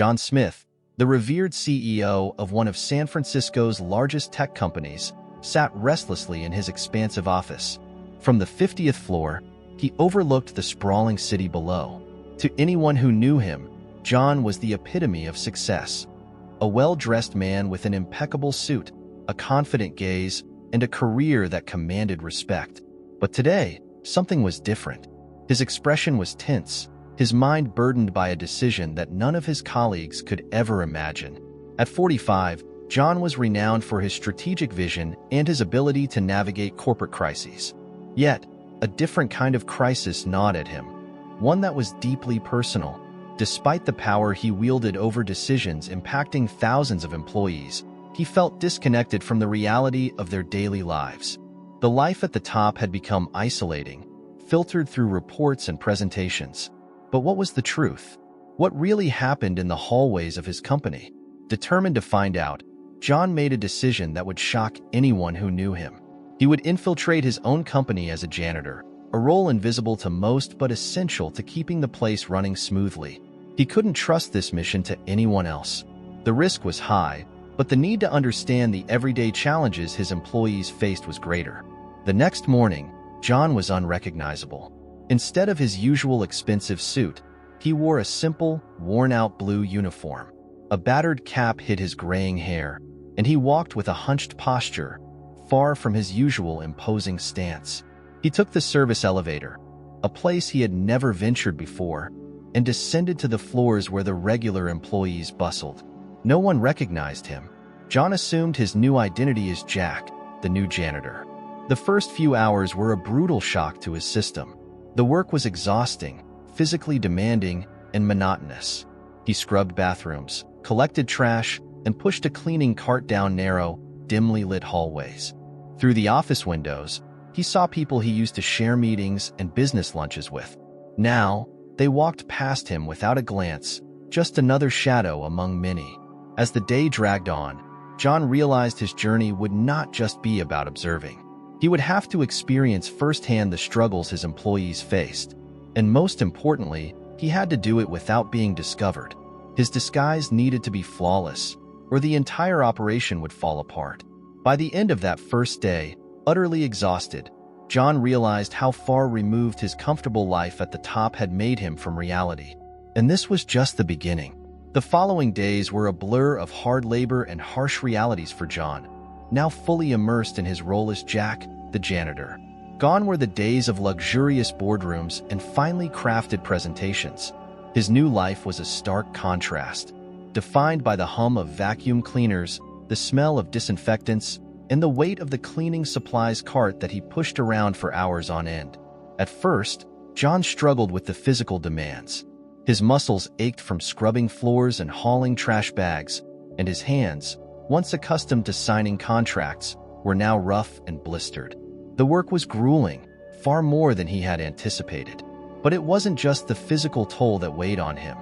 John Smith, the revered CEO of one of San Francisco's largest tech companies, sat restlessly in his expansive office. From the 50th floor, he overlooked the sprawling city below. To anyone who knew him, John was the epitome of success. A well-dressed man with an impeccable suit, a confident gaze, and a career that commanded respect. But today, something was different. His expression was tense, his mind burdened by a decision that none of his colleagues could ever imagine. At 45, John was renowned for his strategic vision and his ability to navigate corporate crises. Yet, a different kind of crisis gnawed at him, one that was deeply personal. Despite the power he wielded over decisions impacting thousands of employees, he felt disconnected from the reality of their daily lives. The life at the top had become isolating, filtered through reports and presentations. But what was the truth? What really happened in the hallways of his company? Determined to find out, John made a decision that would shock anyone who knew him. He would infiltrate his own company as a janitor, a role invisible to most but essential to keeping the place running smoothly. He couldn't trust this mission to anyone else. The risk was high, but the need to understand the everyday challenges his employees faced was greater. The next morning, John was unrecognizable. Instead of his usual expensive suit, he wore a simple, worn-out blue uniform. A battered cap hid his graying hair, and he walked with a hunched posture, far from his usual imposing stance. He took the service elevator, a place he had never ventured before, and descended to the floors where the regular employees bustled. No one recognized him. John assumed his new identity as Jack, the new janitor. The first few hours were a brutal shock to his system. The work was exhausting, physically demanding, and monotonous. He scrubbed bathrooms, collected trash, and pushed a cleaning cart down narrow, dimly lit hallways. Through the office windows, he saw people he used to share meetings and business lunches with. Now, they walked past him without a glance, just another shadow among many. As the day dragged on, John realized his journey would not just be about observing. He would have to experience firsthand the struggles his employees faced. And most importantly, he had to do it without being discovered. His disguise needed to be flawless, or the entire operation would fall apart. By the end of that first day, utterly exhausted, John realized how far removed his comfortable life at the top had made him from reality. And this was just the beginning. The following days were a blur of hard labor and harsh realities for John, now fully immersed in his role as Jack, the janitor. Gone were the days of luxurious boardrooms and finely crafted presentations. His new life was a stark contrast, defined by the hum of vacuum cleaners, the smell of disinfectants, and the weight of the cleaning supplies cart that he pushed around for hours on end. At first, John struggled with the physical demands. His muscles ached from scrubbing floors and hauling trash bags, and his hands, once accustomed to signing contracts, were now rough and blistered. The work was grueling, far more than he had anticipated. But it wasn't just the physical toll that weighed on him.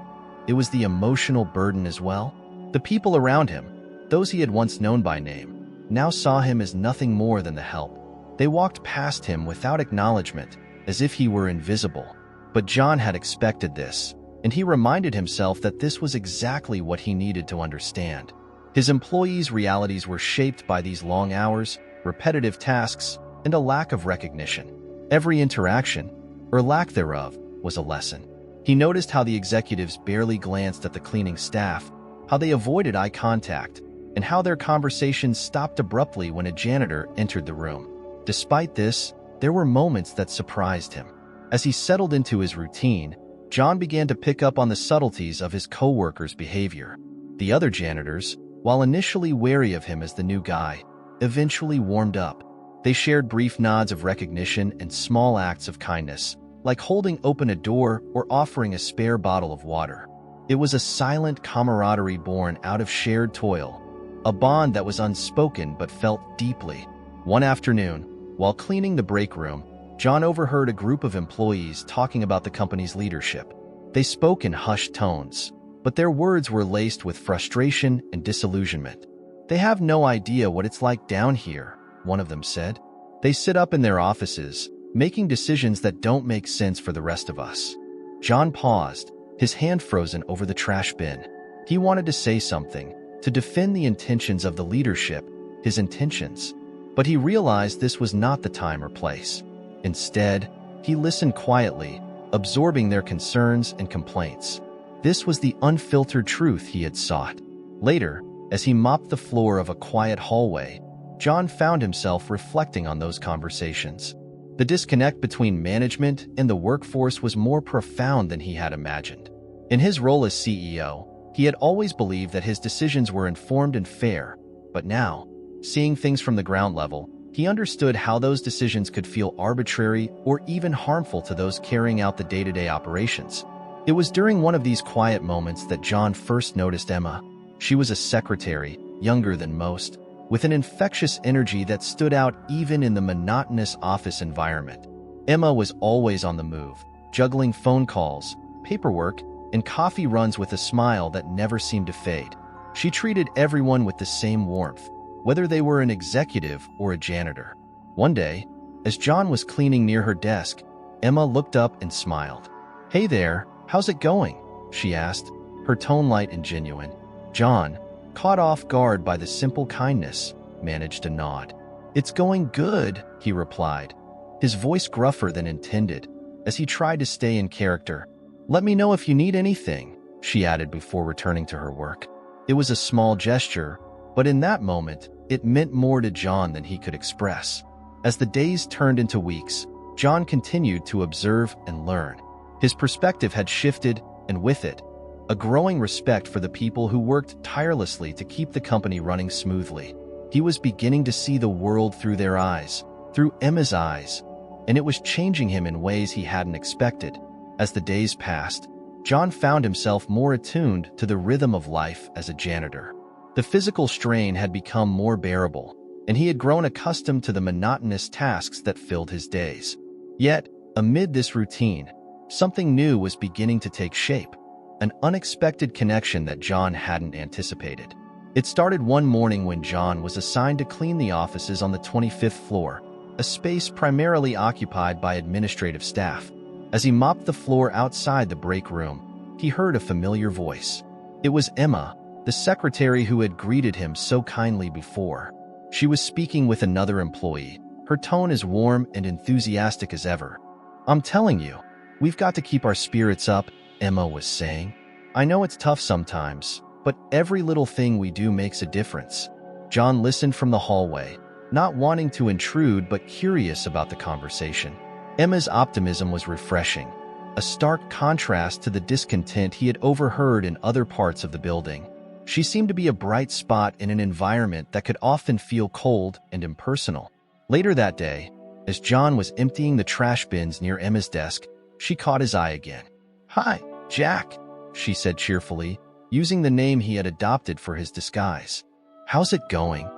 It was the emotional burden as well. The people around him, those he had once known by name, now saw him as nothing more than the help. They walked past him without acknowledgement, as if he were invisible. But John had expected this, and he reminded himself that this was exactly what he needed to understand. His employees' realities were shaped by these long hours, repetitive tasks, and a lack of recognition. Every interaction, or lack thereof, was a lesson. He noticed how the executives barely glanced at the cleaning staff, how they avoided eye contact, and how their conversations stopped abruptly when a janitor entered the room. Despite this, there were moments that surprised him. As he settled into his routine, John began to pick up on the subtleties of his co-workers' behavior. The other janitors, while initially wary of him as the new guy, eventually warmed up. They shared brief nods of recognition and small acts of kindness, like holding open a door or offering a spare bottle of water. It was a silent camaraderie born out of shared toil, a bond that was unspoken but felt deeply. One afternoon, while cleaning the break room, John overheard a group of employees talking about the company's leadership. They spoke in hushed tones, but their words were laced with frustration and disillusionment. "They have no idea what it's like down here," one of them said. "They sit up in their offices, making decisions that don't make sense for the rest of us." John paused, his hand frozen over the trash bin. He wanted to say something, to defend the intentions of the leadership, his intentions. But he realized this was not the time or place. Instead, he listened quietly, absorbing their concerns and complaints. This was the unfiltered truth he had sought. Later, as he mopped the floor of a quiet hallway, John found himself reflecting on those conversations. The disconnect between management and the workforce was more profound than he had imagined. In his role as CEO, he had always believed that his decisions were informed and fair, but now, seeing things from the ground level, he understood how those decisions could feel arbitrary or even harmful to those carrying out the day-to-day operations. It was during one of these quiet moments that John first noticed Emma. She was a secretary, younger than most, with an infectious energy that stood out even in the monotonous office environment. Emma was always on the move, juggling phone calls, paperwork, and coffee runs with a smile that never seemed to fade. She treated everyone with the same warmth, whether they were an executive or a janitor. One day, as John was cleaning near her desk, Emma looked up and smiled. "Hey there, how's it going?" she asked, her tone light and genuine. John, caught off guard by the simple kindness, managed to nod. "It's going good," he replied, his voice gruffer than intended, as he tried to stay in character. "Let me know if you need anything," she added before returning to her work. It was a small gesture, but in that moment, it meant more to John than he could express. As the days turned into weeks, John continued to observe and learn. His perspective had shifted, and with it, a growing respect for the people who worked tirelessly to keep the company running smoothly. He was beginning to see the world through their eyes, through Emma's eyes, and it was changing him in ways he hadn't expected. As the days passed, John found himself more attuned to the rhythm of life as a janitor. The physical strain had become more bearable, and he had grown accustomed to the monotonous tasks that filled his days. Yet, amid this routine, something new was beginning to take shape, an unexpected connection that John hadn't anticipated. It started one morning when John was assigned to clean the offices on the 25th floor, a space primarily occupied by administrative staff. As he mopped the floor outside the break room, he heard a familiar voice. It was Emma, the secretary who had greeted him so kindly before. She was speaking with another employee, her tone as warm and enthusiastic as ever. "I'm telling you, we've got to keep our spirits up," Emma was saying. "I know it's tough sometimes, but every little thing we do makes a difference." John listened from the hallway, not wanting to intrude but curious about the conversation. Emma's optimism was refreshing, a stark contrast to the discontent he had overheard in other parts of the building. She seemed to be a bright spot in an environment that could often feel cold and impersonal. Later that day, as John was emptying the trash bins near Emma's desk, she caught his eye again. "Hi, Jack," she said cheerfully, using the name he had adopted for his disguise. "How's it going?"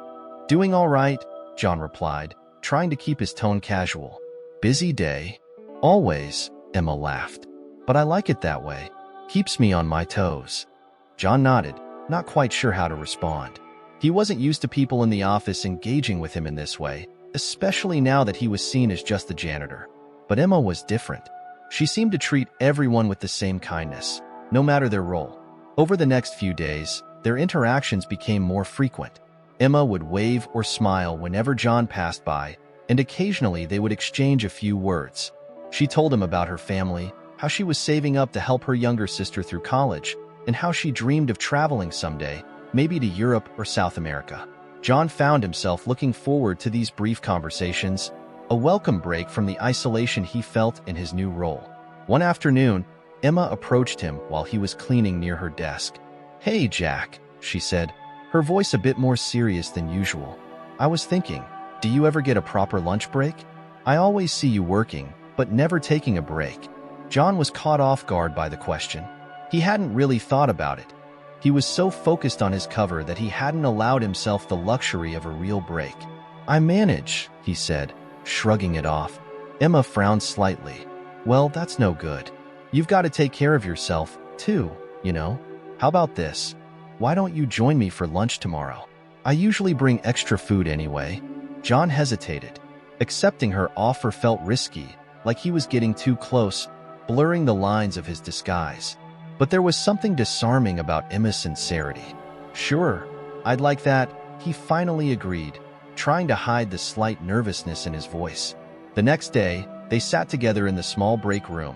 "Doing all right," John replied, trying to keep his tone casual. "Busy day?" "Always," Emma laughed. "But I like it that way. Keeps me on my toes." John nodded, not quite sure how to respond. He wasn't used to people in the office engaging with him in this way, especially now that he was seen as just the janitor. But Emma was different. She seemed to treat everyone with the same kindness, no matter their role. Over the next few days, their interactions became more frequent. Emma would wave or smile whenever John passed by, and occasionally they would exchange a few words. She told him about her family, how she was saving up to help her younger sister through college, and how she dreamed of traveling someday, maybe to Europe or South America. John found himself looking forward to these brief conversations, a welcome break from the isolation he felt in his new role. One afternoon, Emma approached him while he was cleaning near her desk. "Hey, Jack," she said, her voice a bit more serious than usual. "I was thinking, do you ever get a proper lunch break? I always see you working, but never taking a break." John was caught off guard by the question. He hadn't really thought about it. He was so focused on his cover that he hadn't allowed himself the luxury of a real break. "I manage," he said, shrugging it off. Emma frowned slightly. "Well, that's no good. You've got to take care of yourself, too, you know. How about this? Why don't you join me for lunch tomorrow? I usually bring extra food anyway." John hesitated. Accepting her offer felt risky, like he was getting too close, blurring the lines of his disguise. But there was something disarming about Emma's sincerity. "Sure, I'd like that," he finally agreed, trying to hide the slight nervousness in his voice. The next day, they sat together in the small break room,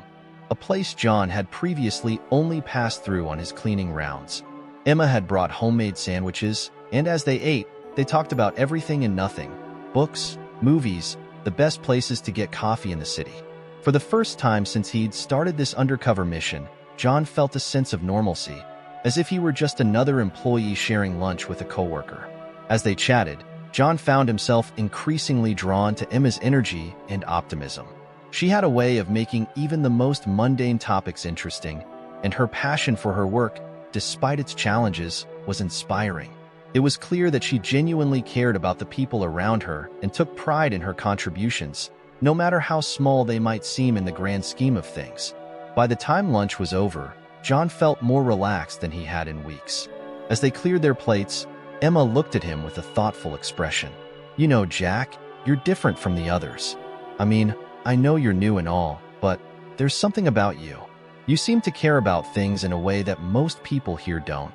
a place John had previously only passed through on his cleaning rounds. Emma had brought homemade sandwiches, and as they ate, they talked about everything and nothing: books, movies, the best places to get coffee in the city. For the first time since he'd started this undercover mission, John felt a sense of normalcy, as if he were just another employee sharing lunch with a coworker. As they chatted, John found himself increasingly drawn to Emma's energy and optimism. She had a way of making even the most mundane topics interesting, and her passion for her work, despite its challenges, was inspiring. It was clear that she genuinely cared about the people around her and took pride in her contributions, no matter how small they might seem in the grand scheme of things. By the time lunch was over, John felt more relaxed than he had in weeks. As they cleared their plates, Emma looked at him with a thoughtful expression. "You know, Jack, you're different from the others. I mean, I know you're new and all, but there's something about you. You seem to care about things in a way that most people here don't."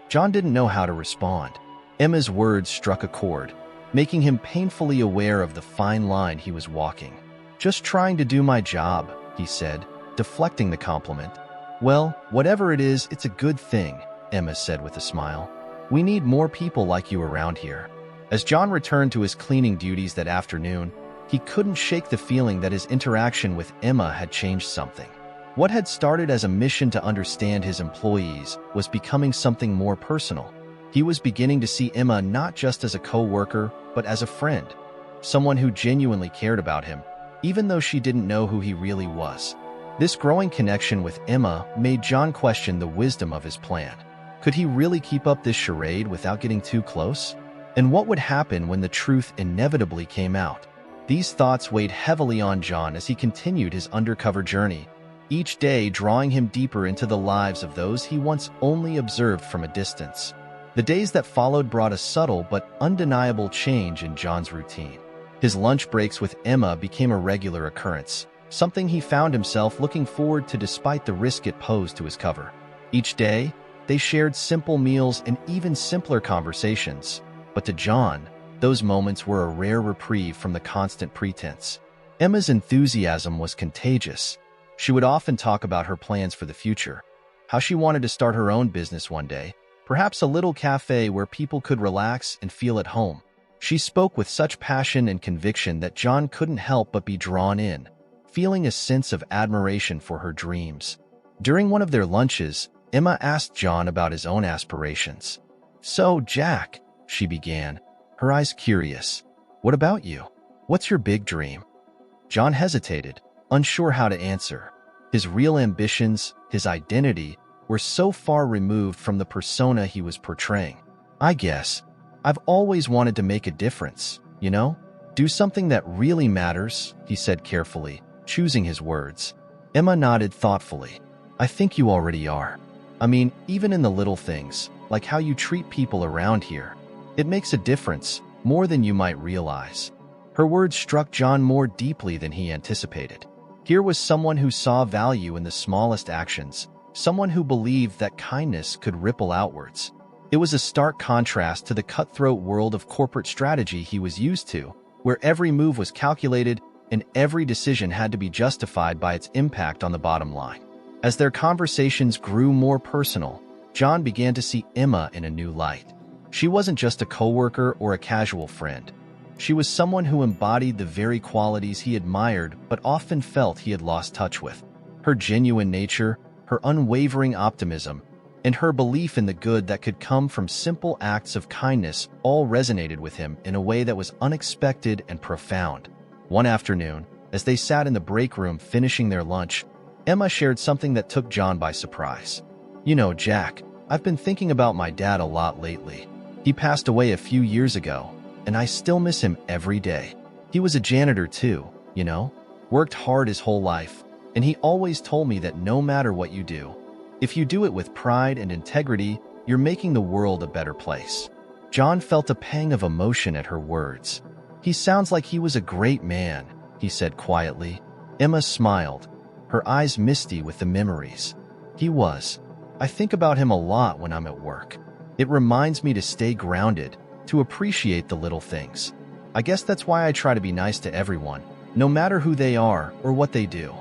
John didn't know how to respond. Emma's words struck a chord, making him painfully aware of the fine line he was walking. "Just trying to do my job," he said, deflecting the compliment. "Well, whatever it is, it's a good thing," Emma said with a smile. "We need more people like you around here." As John returned to his cleaning duties that afternoon, he couldn't shake the feeling that his interaction with Emma had changed something. What had started as a mission to understand his employees was becoming something more personal. He was beginning to see Emma not just as a co-worker, but as a friend, someone who genuinely cared about him, even though she didn't know who he really was. This growing connection with Emma made John question the wisdom of his plan. Could he really keep up this charade without getting too close? And what would happen when the truth inevitably came out? These thoughts weighed heavily on John as he continued his undercover journey, each day drawing him deeper into the lives of those he once only observed from a distance. The days that followed brought a subtle but undeniable change in John's routine. His lunch breaks with Emma became a regular occurrence, something he found himself looking forward to despite the risk it posed to his cover. Each day, they shared simple meals and even simpler conversations, but to John, those moments were a rare reprieve from the constant pretense. Emma's enthusiasm was contagious. She would often talk about her plans for the future, how she wanted to start her own business one day, perhaps a little cafe where people could relax and feel at home. She spoke with such passion and conviction that John couldn't help but be drawn in, feeling a sense of admiration for her dreams. During one of their lunches, Emma asked John about his own aspirations. "So, Jack," she began, her eyes curious, "what about you? What's your big dream?" John hesitated, unsure how to answer. His real ambitions, his identity, were so far removed from the persona he was portraying. "I guess I've always wanted to make a difference, you know? Do something that really matters," he said carefully, choosing his words. Emma nodded thoughtfully. "I think you already are. I mean, even in the little things, like how you treat people around here. It makes a difference, more than you might realize." Her words struck John more deeply than he anticipated. Here was someone who saw value in the smallest actions, someone who believed that kindness could ripple outwards. It was a stark contrast to the cutthroat world of corporate strategy he was used to, where every move was calculated and every decision had to be justified by its impact on the bottom line. As their conversations grew more personal, John began to see Emma in a new light. She wasn't just a coworker or a casual friend. She was someone who embodied the very qualities he admired but often felt he had lost touch with. Her genuine nature, her unwavering optimism, and her belief in the good that could come from simple acts of kindness all resonated with him in a way that was unexpected and profound. One afternoon, as they sat in the break room finishing their lunch, Emma shared something that took John by surprise. "You know, Jack, I've been thinking about my dad a lot lately. He passed away a few years ago, and I still miss him every day. He was a janitor too, you know, worked hard his whole life, and he always told me that no matter what you do, if you do it with pride and integrity, you're making the world a better place." John felt a pang of emotion at her words. "He sounds like he was a great man," he said quietly. Emma smiled, her eyes misty with the memories. "He was. I think about him a lot when I'm at work. It reminds me to stay grounded, to appreciate the little things. I guess that's why I try to be nice to everyone, no matter who they are or what they do."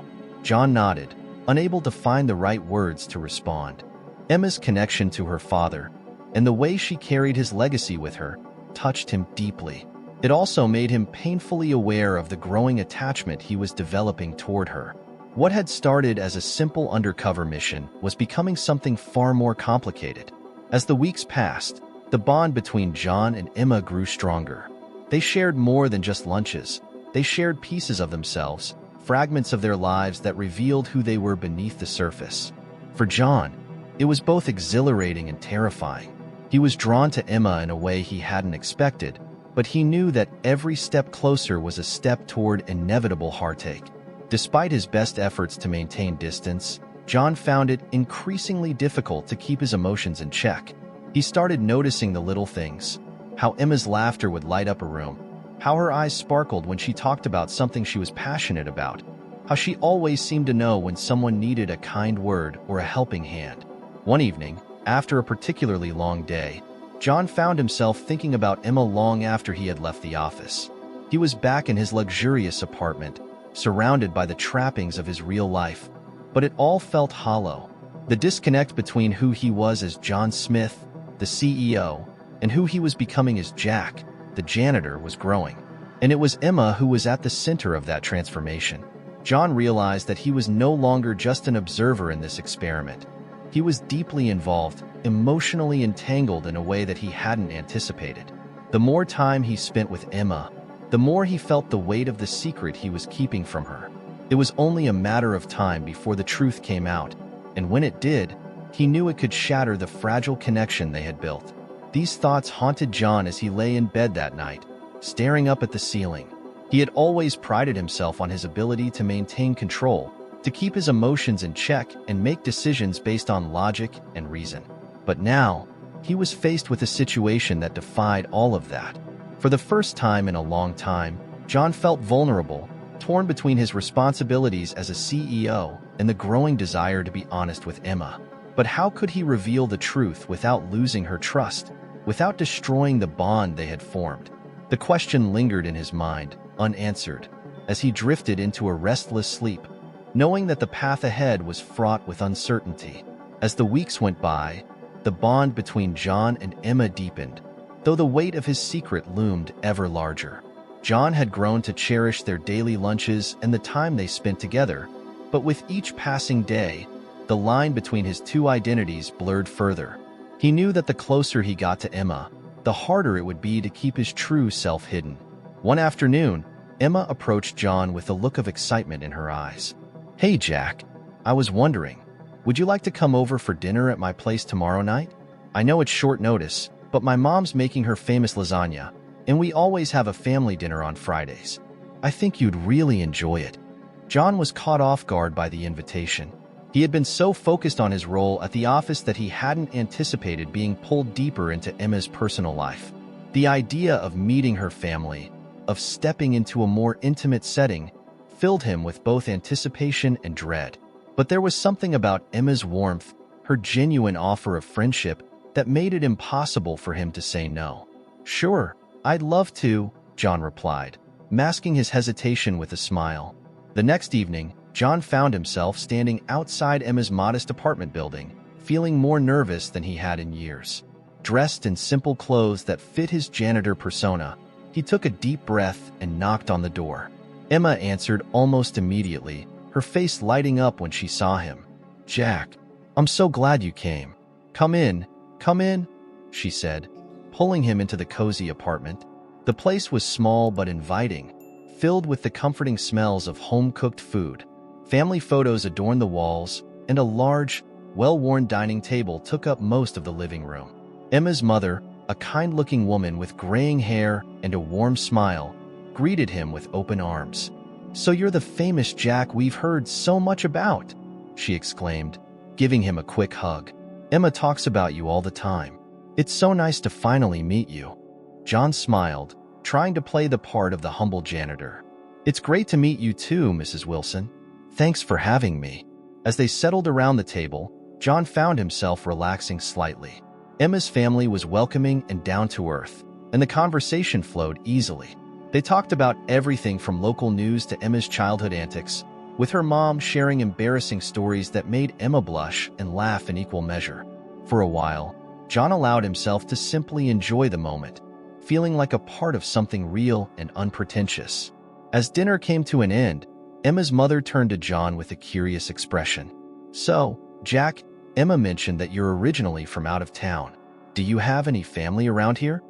John nodded, unable to find the right words to respond. Emma's connection to her father, and the way she carried his legacy with her, touched him deeply. It also made him painfully aware of the growing attachment he was developing toward her. What had started as a simple undercover mission was becoming something far more complicated. As the weeks passed, the bond between John and Emma grew stronger. They shared more than just lunches. They shared pieces of themselves, fragments of their lives that revealed who they were beneath the surface. For John, it was both exhilarating and terrifying. He was drawn to Emma in a way he hadn't expected, but he knew that every step closer was a step toward inevitable heartache. Despite his best efforts to maintain distance, John found it increasingly difficult to keep his emotions in check. He started noticing the little things: how Emma's laughter would light up a room, how her eyes sparkled when she talked about something she was passionate about, how she always seemed to know when someone needed a kind word or a helping hand. One evening, after a particularly long day, John found himself thinking about Emma long after he had left the office. He was back in his luxurious apartment, surrounded by the trappings of his real life, but it all felt hollow. The disconnect between who he was as John Smith, the CEO, and who he was becoming as Jack, the janitor, was growing. And it was Emma who was at the center of that transformation. John realized that he was no longer just an observer in this experiment. He was deeply involved, emotionally entangled in a way that he hadn't anticipated. The more time he spent with Emma, the more he felt the weight of the secret he was keeping from her. It was only a matter of time before the truth came out, and when it did, he knew it could shatter the fragile connection they had built. These thoughts haunted John as he lay in bed that night, staring up at the ceiling. He had always prided himself on his ability to maintain control, to keep his emotions in check and make decisions based on logic and reason. But now, he was faced with a situation that defied all of that. For the first time in a long time, John felt vulnerable, torn between his responsibilities as a CEO and the growing desire to be honest with Emma. But how could he reveal the truth without losing her trust, without destroying the bond they had formed? The question lingered in his mind, unanswered, as he drifted into a restless sleep, knowing that the path ahead was fraught with uncertainty. As the weeks went by, the bond between John and Emma deepened, though the weight of his secret loomed ever larger. John had grown to cherish their daily lunches and the time they spent together, but with each passing day, the line between his two identities blurred further. He knew that the closer he got to Emma, the harder it would be to keep his true self hidden. One afternoon, Emma approached John with a look of excitement in her eyes. "Hey, Jack, I was wondering, would you like to come over for dinner at my place tomorrow night? I know it's short notice, but my mom's making her famous lasagna, and we always have a family dinner on Fridays. I think you'd really enjoy it." John was caught off guard by the invitation. He had been so focused on his role at the office that he hadn't anticipated being pulled deeper into Emma's personal life. The idea of meeting her family, of stepping into a more intimate setting, filled him with both anticipation and dread. But there was something about Emma's warmth, her genuine offer of friendship, that made it impossible for him to say no. "Sure, I'd love to," John replied, masking his hesitation with a smile. The next evening, John found himself standing outside Emma's modest apartment building, feeling more nervous than he had in years. Dressed in simple clothes that fit his janitor persona, he took a deep breath and knocked on the door. Emma answered almost immediately, her face lighting up when she saw him. "Jack, I'm so glad you came. Come in, she said, pulling him into the cozy apartment. The place was small but inviting, filled with the comforting smells of home-cooked food. Family photos adorned the walls, and a large, well-worn dining table took up most of the living room. Emma's mother, a kind-looking woman with graying hair and a warm smile, greeted him with open arms. "So you're the famous Jack we've heard so much about," she exclaimed, giving him a quick hug. "Emma talks about you all the time. It's so nice to finally meet you." John smiled, trying to play the part of the humble janitor. "It's great to meet you too, Mrs. Wilson. Thanks for having me." As they settled around the table, John found himself relaxing slightly. Emma's family was welcoming and down to earth, and the conversation flowed easily. They talked about everything from local news to Emma's childhood antics, with her mom sharing embarrassing stories that made Emma blush and laugh in equal measure. For a while, John allowed himself to simply enjoy the moment, feeling like a part of something real and unpretentious. As dinner came to an end, Emma's mother turned to John with a curious expression. "So, Jack, Emma mentioned that you're originally from out of town. Do you have any family around here?"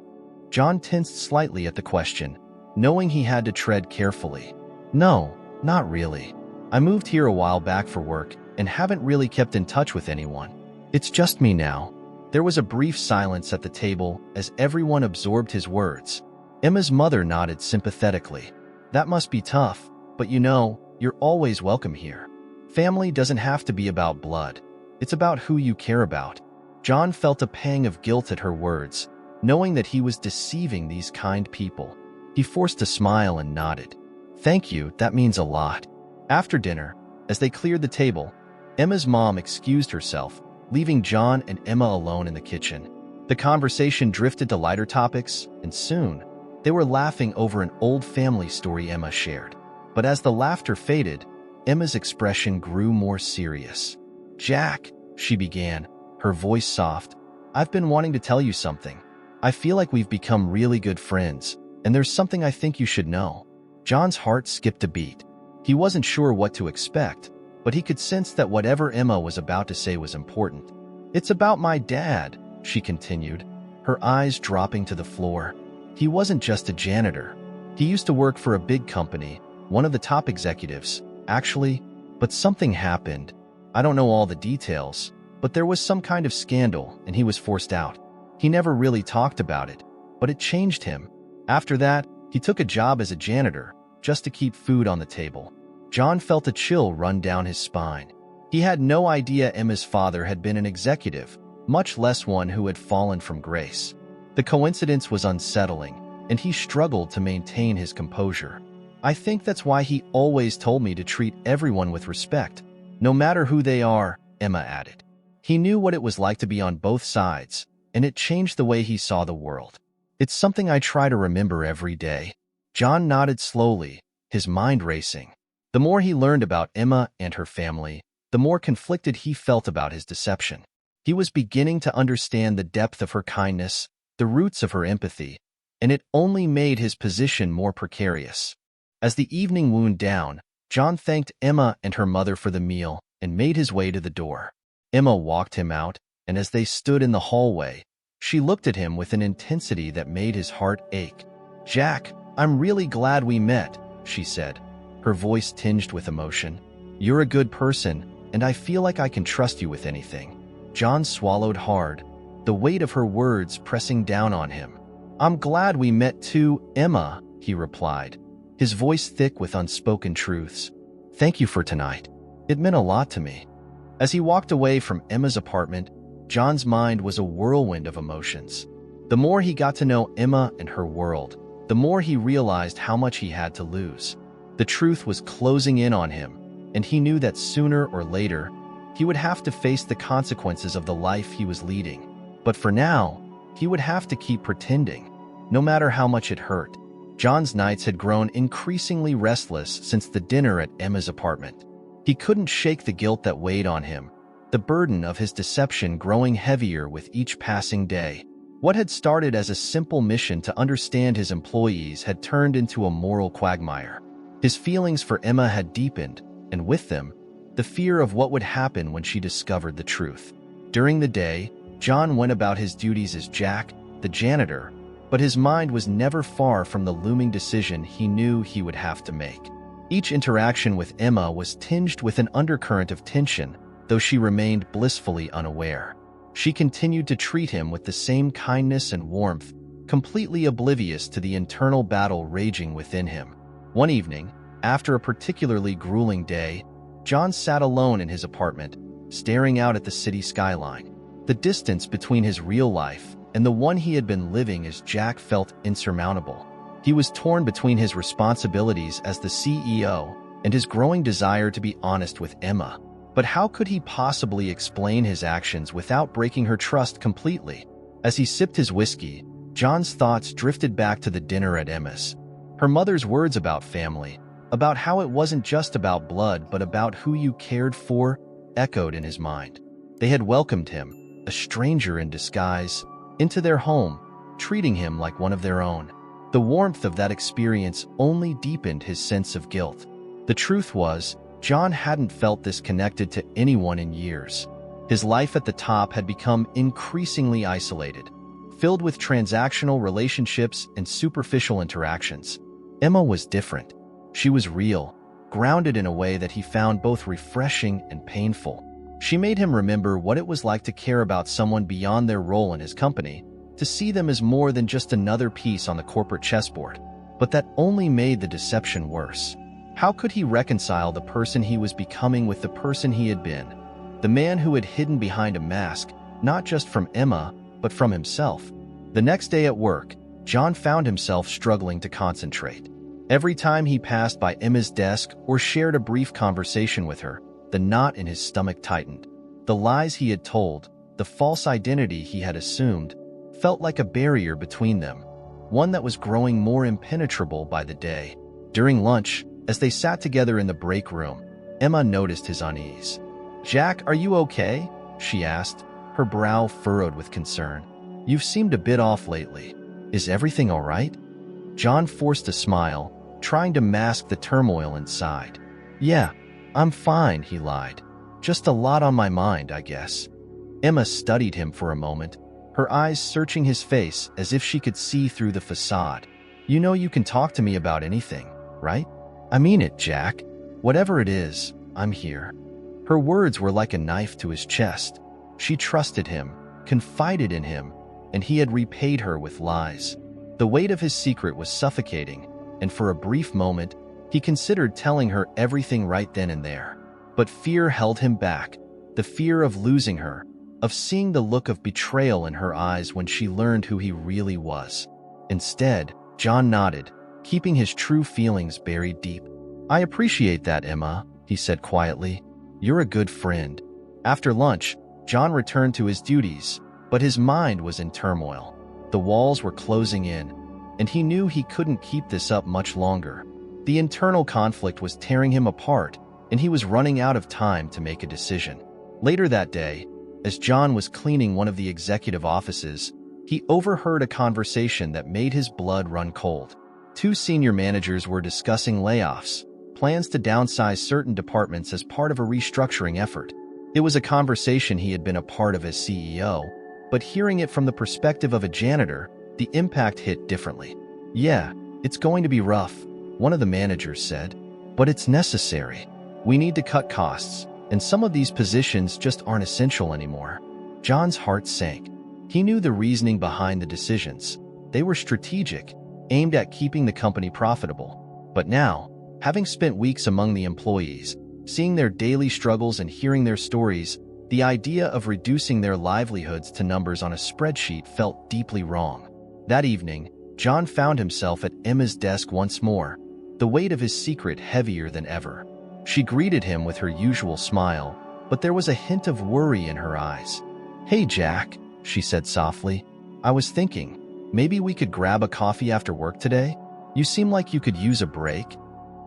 John tensed slightly at the question, knowing he had to tread carefully. "No, not really. I moved here a while back for work and haven't really kept in touch with anyone. It's just me now." There was a brief silence at the table as everyone absorbed his words. Emma's mother nodded sympathetically. "That must be tough, but you're always welcome here. Family doesn't have to be about blood. It's about who you care about." John felt a pang of guilt at her words, knowing that he was deceiving these kind people. He forced a smile and nodded. "Thank you, that means a lot." After dinner, as they cleared the table, Emma's mom excused herself, leaving John and Emma alone in the kitchen. The conversation drifted to lighter topics, and soon, they were laughing over an old family story Emma shared. But as the laughter faded, Emma's expression grew more serious. "Jack," she began, her voice soft, "I've been wanting to tell you something. I feel like we've become really good friends, and there's something I think you should know." John's heart skipped a beat. He wasn't sure what to expect, but he could sense that whatever Emma was about to say was important. "It's about my dad," she continued, her eyes dropping to the floor. "He wasn't just a janitor. He used to work for a big company, one of the top executives, actually, but something happened. I don't know all the details, but there was some kind of scandal and he was forced out. He never really talked about it, but it changed him. After that, he took a job as a janitor, just to keep food on the table." John felt a chill run down his spine. He had no idea Emma's father had been an executive, much less one who had fallen from grace. The coincidence was unsettling, and he struggled to maintain his composure. "I think that's why he always told me to treat everyone with respect, no matter who they are," Emma added. "He knew what it was like to be on both sides, and it changed the way he saw the world. It's something I try to remember every day." John nodded slowly, his mind racing. The more he learned about Emma and her family, the more conflicted he felt about his deception. He was beginning to understand the depth of her kindness, the roots of her empathy, and it only made his position more precarious. As the evening wound down, John thanked Emma and her mother for the meal and made his way to the door. Emma walked him out, and as they stood in the hallway, she looked at him with an intensity that made his heart ache. "Jack, I'm really glad we met," she said, her voice tinged with emotion. "You're a good person, and I feel like I can trust you with anything." John swallowed hard, the weight of her words pressing down on him. "I'm glad we met too, Emma," he replied, his voice thick with unspoken truths. "Thank you for tonight. It meant a lot to me." As he walked away from Emma's apartment, John's mind was a whirlwind of emotions. The more he got to know Emma and her world, the more he realized how much he had to lose. The truth was closing in on him, and he knew that sooner or later, he would have to face the consequences of the life he was leading. But for now, he would have to keep pretending, no matter how much it hurt. John's nights had grown increasingly restless since the dinner at Emma's apartment. He couldn't shake the guilt that weighed on him, the burden of his deception growing heavier with each passing day. What had started as a simple mission to understand his employees had turned into a moral quagmire. His feelings for Emma had deepened, and with them, the fear of what would happen when she discovered the truth. During the day, John went about his duties as Jack, the janitor, but his mind was never far from the looming decision he knew he would have to make. Each interaction with Emma was tinged with an undercurrent of tension, though she remained blissfully unaware. She continued to treat him with the same kindness and warmth, completely oblivious to the internal battle raging within him. One evening, after a particularly grueling day, John sat alone in his apartment, staring out at the city skyline. The distance between his real life and the one he had been living as Jack felt insurmountable. He was torn between his responsibilities as the CEO and his growing desire to be honest with Emma. But how could he possibly explain his actions without breaking her trust completely? As he sipped his whiskey, John's thoughts drifted back to the dinner at Emma's. Her mother's words about family, about how it wasn't just about blood but about who you cared for, echoed in his mind. They had welcomed him, a stranger in disguise, into their home, treating him like one of their own. The warmth of that experience only deepened his sense of guilt. The truth was, John hadn't felt this connected to anyone in years. His life at the top had become increasingly isolated, filled with transactional relationships and superficial interactions. Emma was different. She was real, grounded in a way that he found both refreshing and painful. She made him remember what it was like to care about someone beyond their role in his company, to see them as more than just another piece on the corporate chessboard. But that only made the deception worse. How could he reconcile the person he was becoming with the person he had been? The man who had hidden behind a mask, not just from Emma, but from himself. The next day at work, John found himself struggling to concentrate. Every time he passed by Emma's desk or shared a brief conversation with her, the knot in his stomach tightened. The lies he had told, the false identity he had assumed, felt like a barrier between them, one that was growing more impenetrable by the day. During lunch, as they sat together in the break room, Emma noticed his unease. "Jack, are you okay?" she asked, her brow furrowed with concern. "You've seemed a bit off lately. Is everything all right?" John forced a smile, trying to mask the turmoil inside. "Yeah, I'm fine," he lied. "Just a lot on my mind, I guess." Emma studied him for a moment, her eyes searching his face as if she could see through the facade. "You know you can talk to me about anything, right?" "I mean it, Jack. Whatever it is, I'm here." Her words were like a knife to his chest. She trusted him, confided in him, and he had repaid her with lies. The weight of his secret was suffocating, and for a brief moment, he considered telling her everything right then and there. But fear held him back, the fear of losing her, of seeing the look of betrayal in her eyes when she learned who he really was. Instead, John nodded, keeping his true feelings buried deep. "I appreciate that, Emma," he said quietly. "You're a good friend." After lunch, John returned to his duties, but his mind was in turmoil. The walls were closing in, and he knew he couldn't keep this up much longer. The internal conflict was tearing him apart, and he was running out of time to make a decision. Later that day, as John was cleaning one of the executive offices, he overheard a conversation that made his blood run cold. Two senior managers were discussing layoffs, plans to downsize certain departments as part of a restructuring effort. It was a conversation he had been a part of as CEO, but hearing it from the perspective of a janitor, the impact hit differently. "Yeah, it's going to be rough," one of the managers said, "but it's necessary. We need to cut costs, and some of these positions just aren't essential anymore." John's heart sank. He knew the reasoning behind the decisions. They were strategic, aimed at keeping the company profitable. But now, having spent weeks among the employees, seeing their daily struggles and hearing their stories, the idea of reducing their livelihoods to numbers on a spreadsheet felt deeply wrong. That evening, John found himself at Emma's desk once more, the weight of his secret heavier than ever. She greeted him with her usual smile, but there was a hint of worry in her eyes. "Hey, Jack," she said softly. "I was thinking, maybe we could grab a coffee after work today? You seem like you could use a break."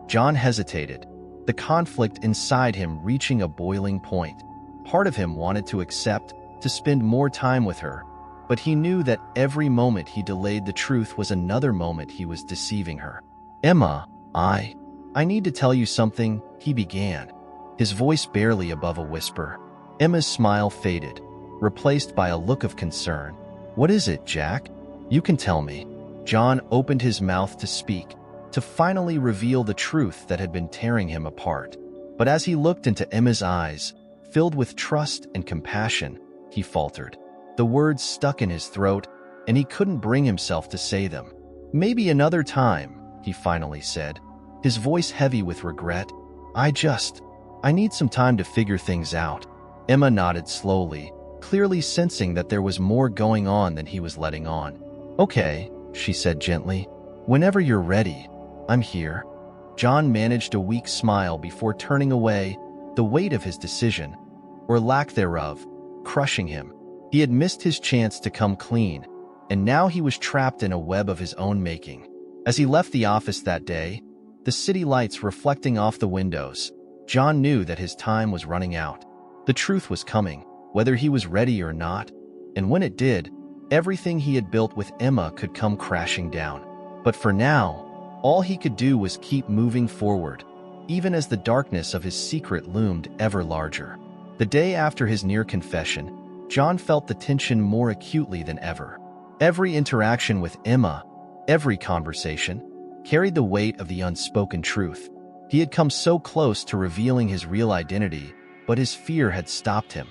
John hesitated, the conflict inside him reaching a boiling point. Part of him wanted to accept, to spend more time with her, but he knew that every moment he delayed the truth was another moment he was deceiving her. "Emma, I need to tell you something," he began, his voice barely above a whisper. Emma's smile faded, replaced by a look of concern. "What is it, Jack? You can tell me." John opened his mouth to speak, to finally reveal the truth that had been tearing him apart. But as he looked into Emma's eyes, filled with trust and compassion, he faltered. The words stuck in his throat, and he couldn't bring himself to say them. "Maybe another time," he finally said, his voice heavy with regret. I need some time to figure things out." Emma nodded slowly, clearly sensing that there was more going on than he was letting on. "Okay," she said gently. "Whenever you're ready, I'm here." John managed a weak smile before turning away, the weight of his decision, or lack thereof, crushing him. He had missed his chance to come clean, and now he was trapped in a web of his own making. As he left the office that day, the city lights reflecting off the windows, John knew that his time was running out. The truth was coming, whether he was ready or not, and when it did, everything he had built with Emma could come crashing down. But for now, all he could do was keep moving forward, even as the darkness of his secret loomed ever larger. The day after his near confession, John felt the tension more acutely than ever. Every interaction with Emma, every conversation, carried the weight of the unspoken truth. He had come so close to revealing his real identity, but his fear had stopped him.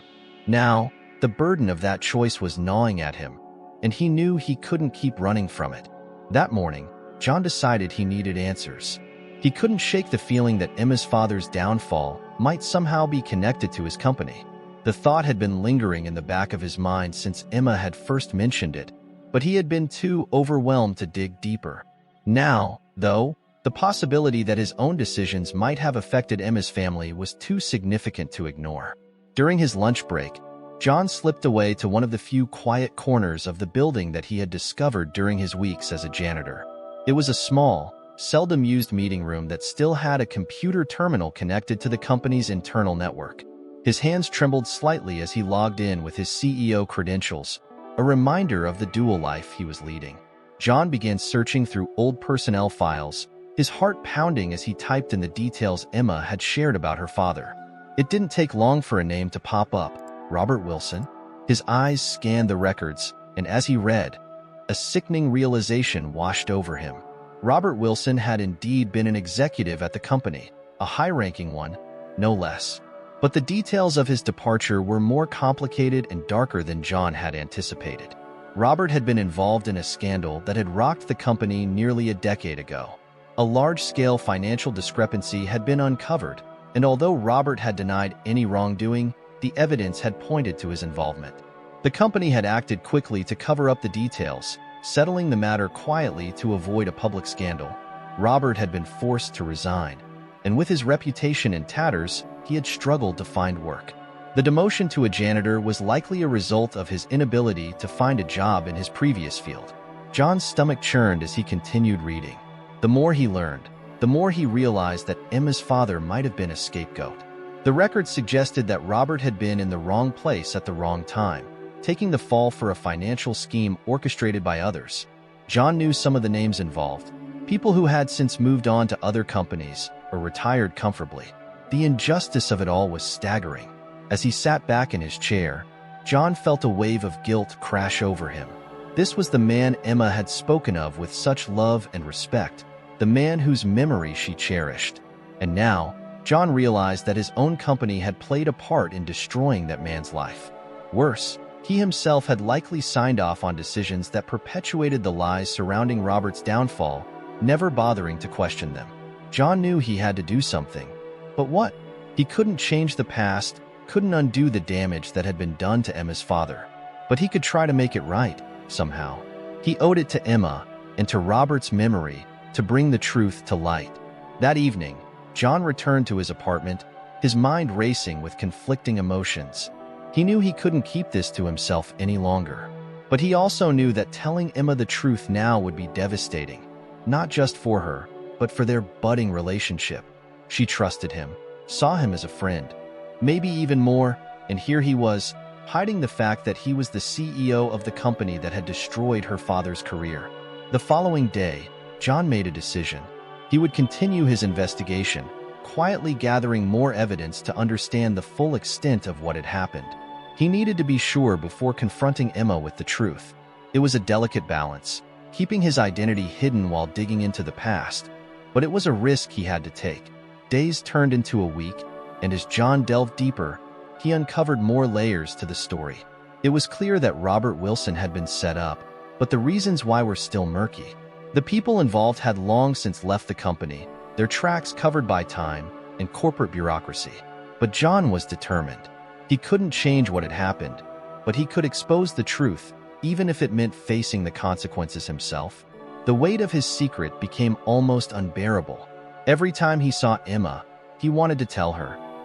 Now, the burden of that choice was gnawing at him, and he knew he couldn't keep running from it. That morning, John decided he needed answers. He couldn't shake the feeling that Emma's father's downfall might somehow be connected to his company. The thought had been lingering in the back of his mind since Emma had first mentioned it, but he had been too overwhelmed to dig deeper. Now, though, the possibility that his own decisions might have affected Emma's family was too significant to ignore. During his lunch break, John slipped away to one of the few quiet corners of the building that he had discovered during his weeks as a janitor. It was a small, seldom-used meeting room that still had a computer terminal connected to the company's internal network. His hands trembled slightly as he logged in with his CEO credentials, a reminder of the dual life he was leading. John began searching through old personnel files, his heart pounding as he typed in the details Emma had shared about her father. It didn't take long for a name to pop up: Robert Wilson. His eyes scanned the records, and as he read, a sickening realization washed over him. Robert Wilson had indeed been an executive at the company, a high-ranking one, no less. But the details of his departure were more complicated and darker than John had anticipated. Robert had been involved in a scandal that had rocked the company nearly a decade ago. A large-scale financial discrepancy had been uncovered, and although Robert had denied any wrongdoing, the evidence had pointed to his involvement. The company had acted quickly to cover up the details, settling the matter quietly to avoid a public scandal. Robert had been forced to resign, and with his reputation in tatters, he had struggled to find work. The demotion to a janitor was likely a result of his inability to find a job in his previous field. John's stomach churned as he continued reading. The more he learned, the more he realized that Emma's father might have been a scapegoat. The record suggested that Robert had been in the wrong place at the wrong time, taking the fall for a financial scheme orchestrated by others. John knew some of the names involved, people who had since moved on to other companies or retired comfortably. The injustice of it all was staggering. As he sat back in his chair, John felt a wave of guilt crash over him. This was the man Emma had spoken of with such love and respect, the man whose memory she cherished. And now, John realized that his own company had played a part in destroying that man's life. Worse, he himself had likely signed off on decisions that perpetuated the lies surrounding Robert's downfall, never bothering to question them. John knew he had to do something. But what? He couldn't change the past, couldn't undo the damage that had been done to Emma's father. But he could try to make it right, somehow. He owed it to Emma, and to Robert's memory, to bring the truth to light. That evening, John returned to his apartment, his mind racing with conflicting emotions. He knew he couldn't keep this to himself any longer. But he also knew that telling Emma the truth now would be devastating, not just for her, but for their budding relationship. She trusted him, saw him as a friend, maybe even more, and here he was, hiding the fact that he was the CEO of the company that had destroyed her father's career. The following day, John made a decision. He would continue his investigation, quietly gathering more evidence to understand the full extent of what had happened. He needed to be sure before confronting Emma with the truth. It was a delicate balance, keeping his identity hidden while digging into the past, but it was a risk he had to take. Days turned into a week, and as John delved deeper, he uncovered more layers to the story. It was clear that Robert Wilson had been set up, but the reasons why were still murky. The people involved had long since left the company, their tracks covered by time and corporate bureaucracy. But John was determined. He couldn't change what had happened, but he could expose the truth, even if it meant facing the consequences himself. The weight of his secret became almost unbearable. Every time he saw Emma, he wanted to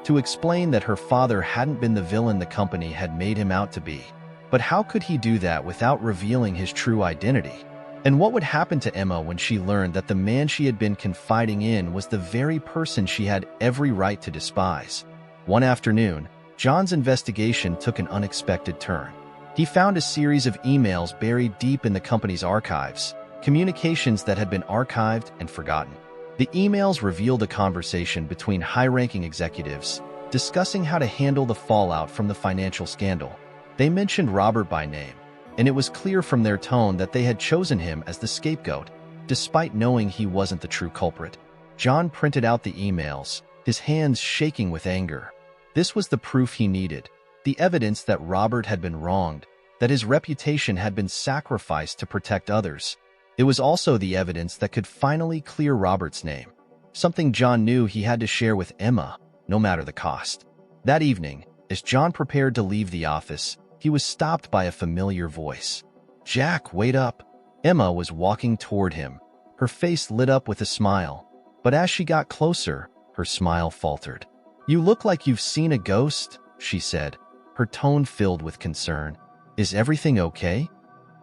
to explain that her father hadn't been the villain the company had made him out to be. But how could he do that without revealing his true identity? And what would happen to Emma when she learned that the man she had been confiding in was the very person she had every right to despise? One afternoon, John's investigation took an unexpected turn. He found a series of emails buried deep in the company's archives, communications that had been archived and forgotten. The emails revealed a conversation between high-ranking executives discussing how to handle the fallout from the financial scandal. They mentioned Robert by name, and it was clear from their tone that they had chosen him as the scapegoat, despite knowing he wasn't the true culprit. John printed out the emails, his hands shaking with anger. This was the proof he needed, the evidence that Robert had been wronged, that his reputation had been sacrificed to protect others. It was also the evidence that could finally clear Robert's name, something John knew he had to share with Emma, no matter the cost. That evening, as John prepared to leave the office, he was stopped by a familiar voice. "Jack, wait up." Emma was walking toward him, her face lit up with a smile, but as she got closer, her smile faltered. "You look like you've seen a ghost," she said, her tone filled with concern. "Is everything okay?"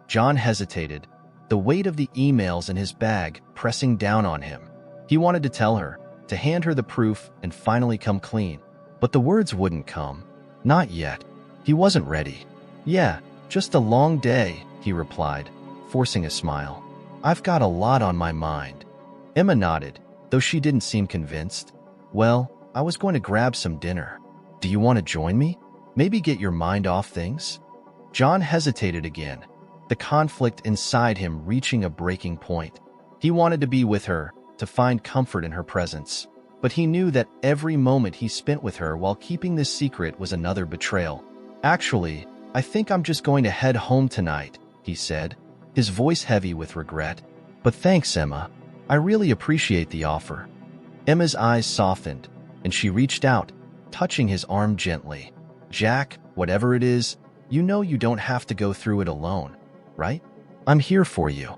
John hesitated, the weight of the emails in his bag pressing down on him. He wanted to tell her, to hand her the proof and finally come clean, but the words wouldn't come. Not yet. He wasn't ready. "Yeah, just a long day," he replied, forcing a smile. "I've got a lot on my mind." Emma nodded, though she didn't seem convinced. "Well, I was going to grab some dinner. Do you want to join me? Maybe get your mind off things?" John hesitated again, the conflict inside him reaching a breaking point. He wanted to be with her, to find comfort in her presence, but he knew that every moment he spent with her while keeping this secret was another betrayal. "Actually, I think I'm just going to head home tonight," he said, his voice heavy with regret. "But thanks, Emma. I really appreciate the offer." Emma's eyes softened, and she reached out, touching his arm gently. "Jack, whatever it is, you know you don't have to go through it alone, right? I'm here for you."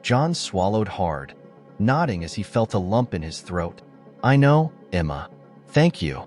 John swallowed hard, nodding as he felt a lump in his throat. "I know, Emma. Thank you."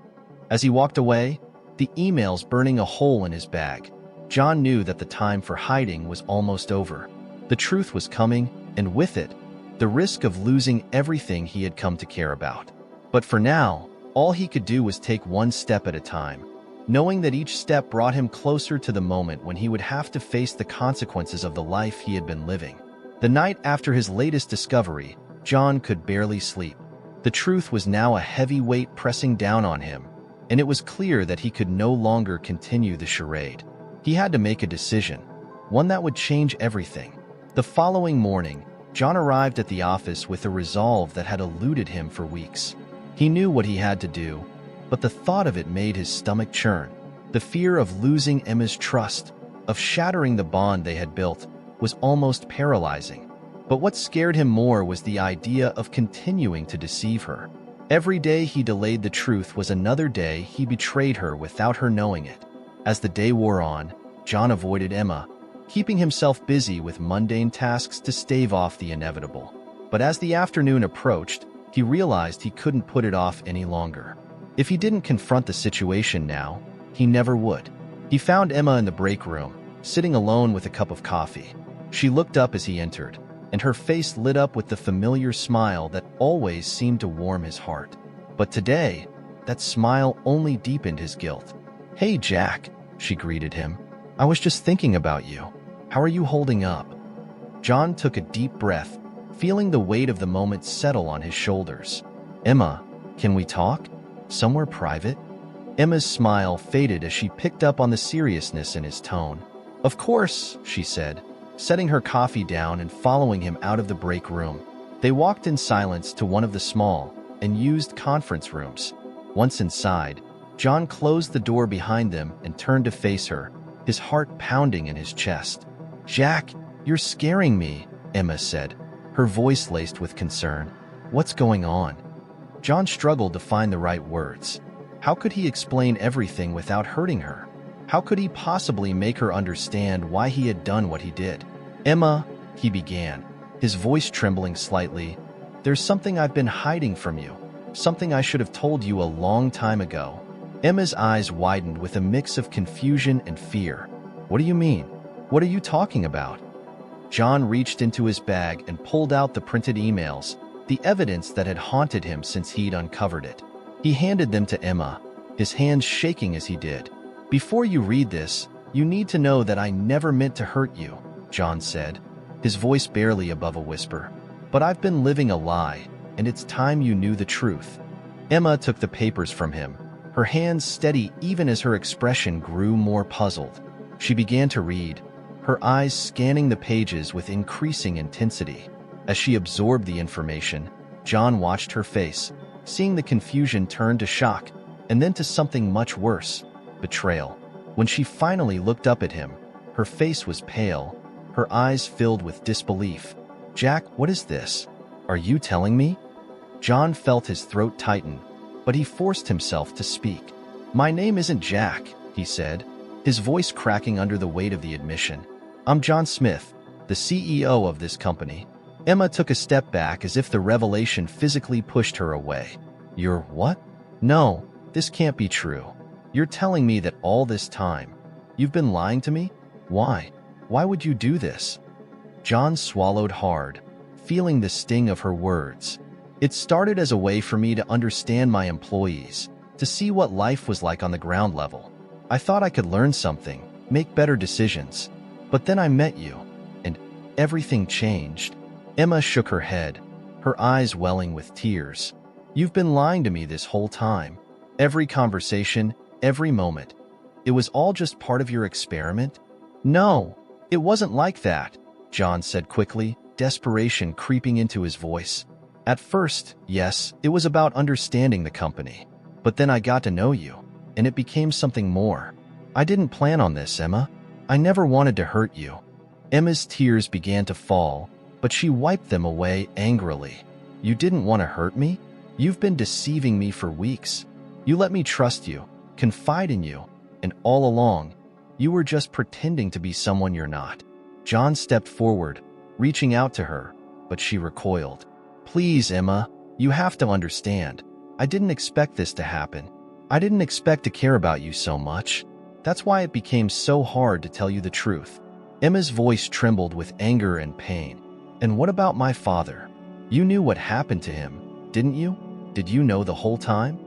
As he walked away, the emails burning a hole in his bag, John knew that the time for hiding was almost over. The truth was coming, and with it, the risk of losing everything he had come to care about. But for now, all he could do was take one step at a time, knowing that each step brought him closer to the moment when he would have to face the consequences of the life he had been living. The night after his latest discovery, John could barely sleep. The truth was now a heavy weight pressing down on him, and it was clear that he could no longer continue the charade. He had to make a decision, one that would change everything. The following morning, John arrived at the office with a resolve that had eluded him for weeks. He knew what he had to do, but the thought of it made his stomach churn. The fear of losing Emma's trust, of shattering the bond they had built, was almost paralyzing. But what scared him more was the idea of continuing to deceive her. Every day he delayed the truth was another day he betrayed her without her knowing it. As the day wore on, John avoided Emma, keeping himself busy with mundane tasks to stave off the inevitable. But as the afternoon approached, he realized he couldn't put it off any longer. If he didn't confront the situation now, he never would. He found Emma in the break room, sitting alone with a cup of coffee. She looked up as he entered, and her face lit up with the familiar smile that always seemed to warm his heart. But today, that smile only deepened his guilt. "Hey, Jack," she greeted him. "I was just thinking about you. How are you holding up?" John took a deep breath, feeling the weight of the moment settle on his shoulders. "Emma, can we talk? Somewhere private?" Emma's smile faded as she picked up on the seriousness in his tone. "Of course," she said, setting her coffee down and following him out of the break room. They walked in silence to one of the small and used conference rooms. Once inside, John closed the door behind them and turned to face her, his heart pounding in his chest. "Jack, you're scaring me," Emma said, her voice laced with concern. "What's going on?" John struggled to find the right words. How could he explain everything without hurting her? How could he possibly make her understand why he had done what he did? "Emma," he began, his voice trembling slightly, "there's something I've been hiding from you, something I should have told you a long time ago." Emma's eyes widened with a mix of confusion and fear. What do you mean? What are you talking about? John reached into his bag and pulled out the printed emails, the evidence that had haunted him since he'd uncovered it. He handed them to Emma, his hands shaking as he did. Before you read this, you need to know that I never meant to hurt you, John said, his voice barely above a whisper. But I've been living a lie, and it's time you knew the truth. Emma took the papers from him, her hands steady even as her expression grew more puzzled. She began to read, her eyes scanning the pages with increasing intensity. As she absorbed the information, John watched her face, seeing the confusion turn to shock, and then to something much worse, betrayal. When she finally looked up at him, her face was pale, her eyes filled with disbelief. Jack, what is this? Are you telling me? John felt his throat tighten, but he forced himself to speak. My name isn't Jack, he said, his voice cracking under the weight of the admission. I'm John Smith, the CEO of this company. Emma took a step back as if the revelation physically pushed her away. You're what? No, this can't be true. You're telling me that all this time, you've been lying to me? Why? Why would you do this? John swallowed hard, feeling the sting of her words. It started as a way for me to understand my employees, to see what life was like on the ground level. I thought I could learn something, make better decisions. But then I met you, and everything changed. Emma shook her head, her eyes welling with tears. You've been lying to me this whole time. Every conversation, every moment. It was all just part of your experiment? No, it wasn't like that, John said quickly, desperation creeping into his voice. At first, yes, it was about understanding the company. But then I got to know you, and it became something more. I didn't plan on this, Emma. I never wanted to hurt you. Emma's tears began to fall, but she wiped them away angrily. You didn't want to hurt me? You've been deceiving me for weeks. You let me trust you, confide in you, and all along, you were just pretending to be someone you're not. John stepped forward, reaching out to her, but she recoiled. Please, Emma, you have to understand. I didn't expect this to happen. I didn't expect to care about you so much. That's why it became so hard to tell you the truth. Emma's voice trembled with anger and pain. And what about my father? You knew what happened to him, didn't you? Did you know the whole time?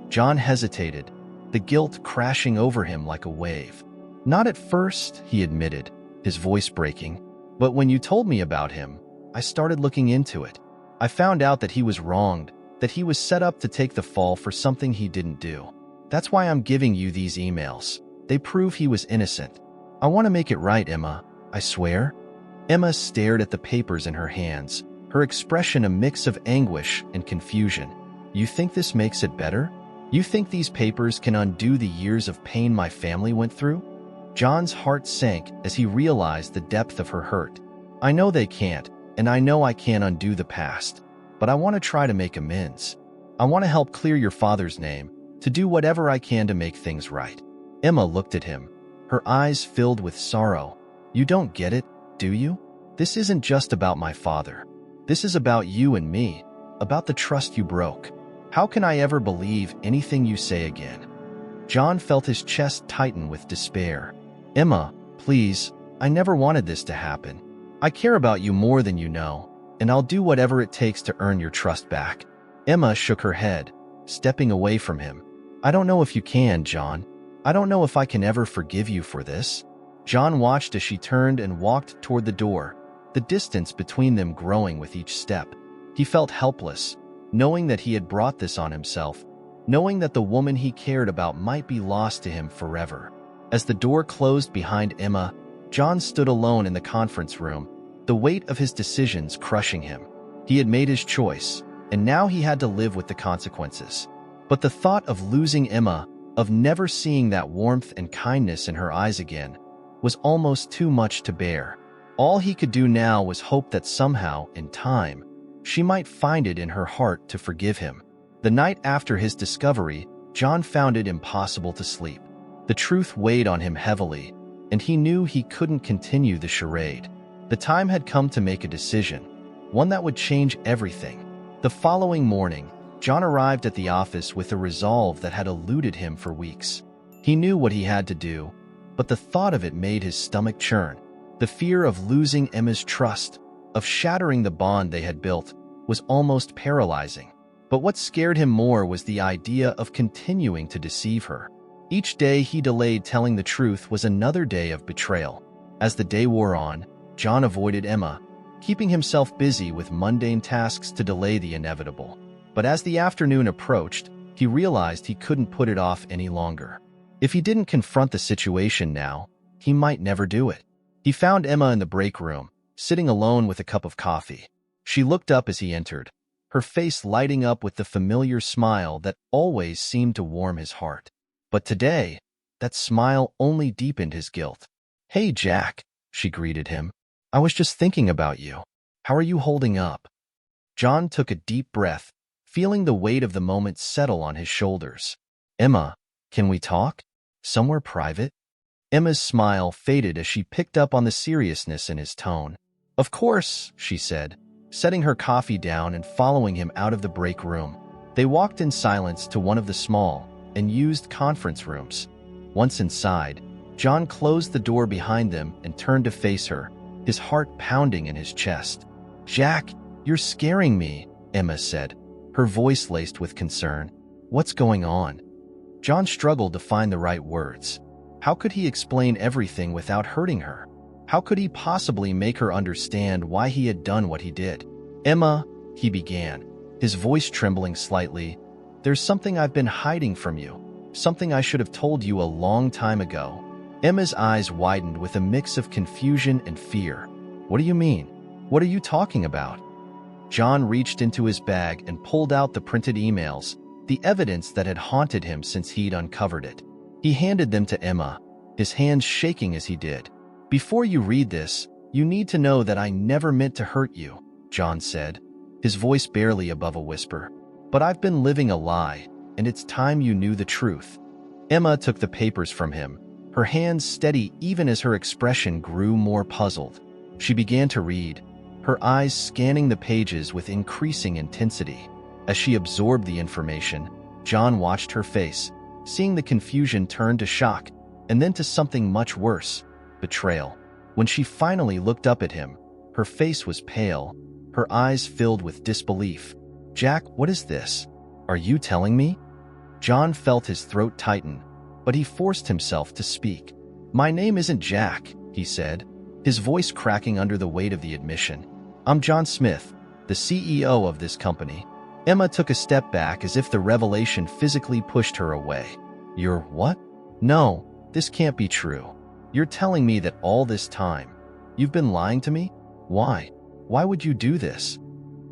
John hesitated, the guilt crashing over him like a wave. Not at first, he admitted, his voice breaking. But when you told me about him, I started looking into it. I found out that he was wronged, that he was set up to take the fall for something he didn't do. That's why I'm giving you these emails. They prove he was innocent. I want to make it right, Emma. I swear. Emma stared at the papers in her hands, her expression a mix of anguish and confusion. You think this makes it better? You think these papers can undo the years of pain my family went through? John's heart sank as he realized the depth of her hurt. I know they can't, and I know I can't undo the past, but I want to try to make amends. I want to help clear your father's name, to do whatever I can to make things right. Emma looked at him, her eyes filled with sorrow. You don't get it, do you? This isn't just about my father. This is about you and me, about the trust you broke. How can I ever believe anything you say again? John felt his chest tighten with despair. Emma, please, I never wanted this to happen. I care about you more than you know, and I'll do whatever it takes to earn your trust back. Emma shook her head, stepping away from him. I don't know if you can, John. I don't know if I can ever forgive you for this. John watched as she turned and walked toward the door, the distance between them growing with each step. He felt helpless, knowing that he had brought this on himself, knowing that the woman he cared about might be lost to him forever. As the door closed behind Emma, John stood alone in the conference room, the weight of his decisions crushing him. He had made his choice, and now he had to live with the consequences. But the thought of losing Emma, of never seeing that warmth and kindness in her eyes again, was almost too much to bear. All he could do now was hope that somehow, in time, she might find it in her heart to forgive him. The night after his discovery, John found it impossible to sleep. The truth weighed on him heavily, and he knew he couldn't continue the charade. The time had come to make a decision, one that would change everything. The following morning, John arrived at the office with a resolve that had eluded him for weeks. He knew what he had to do, but the thought of it made his stomach churn. The fear of losing Emma's trust, of shattering the bond they had built, was almost paralyzing. But what scared him more was the idea of continuing to deceive her. Each day he delayed telling the truth was another day of betrayal. As the day wore on, John avoided Emma, keeping himself busy with mundane tasks to delay the inevitable. But as the afternoon approached, he realized he couldn't put it off any longer. If he didn't confront the situation now, he might never do it. He found Emma in the break room, sitting alone with a cup of coffee. She looked up as he entered, her face lighting up with the familiar smile that always seemed to warm his heart. But today, that smile only deepened his guilt. "Hey, Jack," she greeted him. "I was just thinking about you. How are you holding up?" John took a deep breath, feeling the weight of the moment settle on his shoulders. "Emma, can we talk? Somewhere private?" Emma's smile faded as she picked up on the seriousness in his tone. "Of course," she said, setting her coffee down and following him out of the break room. They walked in silence to one of the small and used conference rooms. Once inside, John closed the door behind them and turned to face her, his heart pounding in his chest. "Jack, you're scaring me," Emma said, her voice laced with concern. "What's going on?" John struggled to find the right words. How could he explain everything without hurting her? How could he possibly make her understand why he had done what he did? "Emma," he began, his voice trembling slightly, "there's something I've been hiding from you, something I should have told you a long time ago." Emma's eyes widened with a mix of confusion and fear. "What do you mean? What are you talking about?" John reached into his bag and pulled out the printed emails, the evidence that had haunted him since he'd uncovered it. He handed them to Emma, his hands shaking as he did. "Before you read this, you need to know that I never meant to hurt you," John said, his voice barely above a whisper. "But I've been living a lie, and it's time you knew the truth." Emma took the papers from him, her hands steady even as her expression grew more puzzled. She began to read, her eyes scanning the pages with increasing intensity. As she absorbed the information, John watched her face, seeing the confusion turn to shock, and then to something much worse, betrayal. When she finally looked up at him, her face was pale, her eyes filled with disbelief. "Jack, what is this? Are you telling me?" John felt his throat tighten, but he forced himself to speak. "My name isn't Jack," he said, his voice cracking under the weight of the admission. "I'm John Smith, the CEO of this company." Emma took a step back as if the revelation physically pushed her away. "You're what?" "No, this can't be true. You're telling me that all this time, you've been lying to me? Why? Why would you do this?"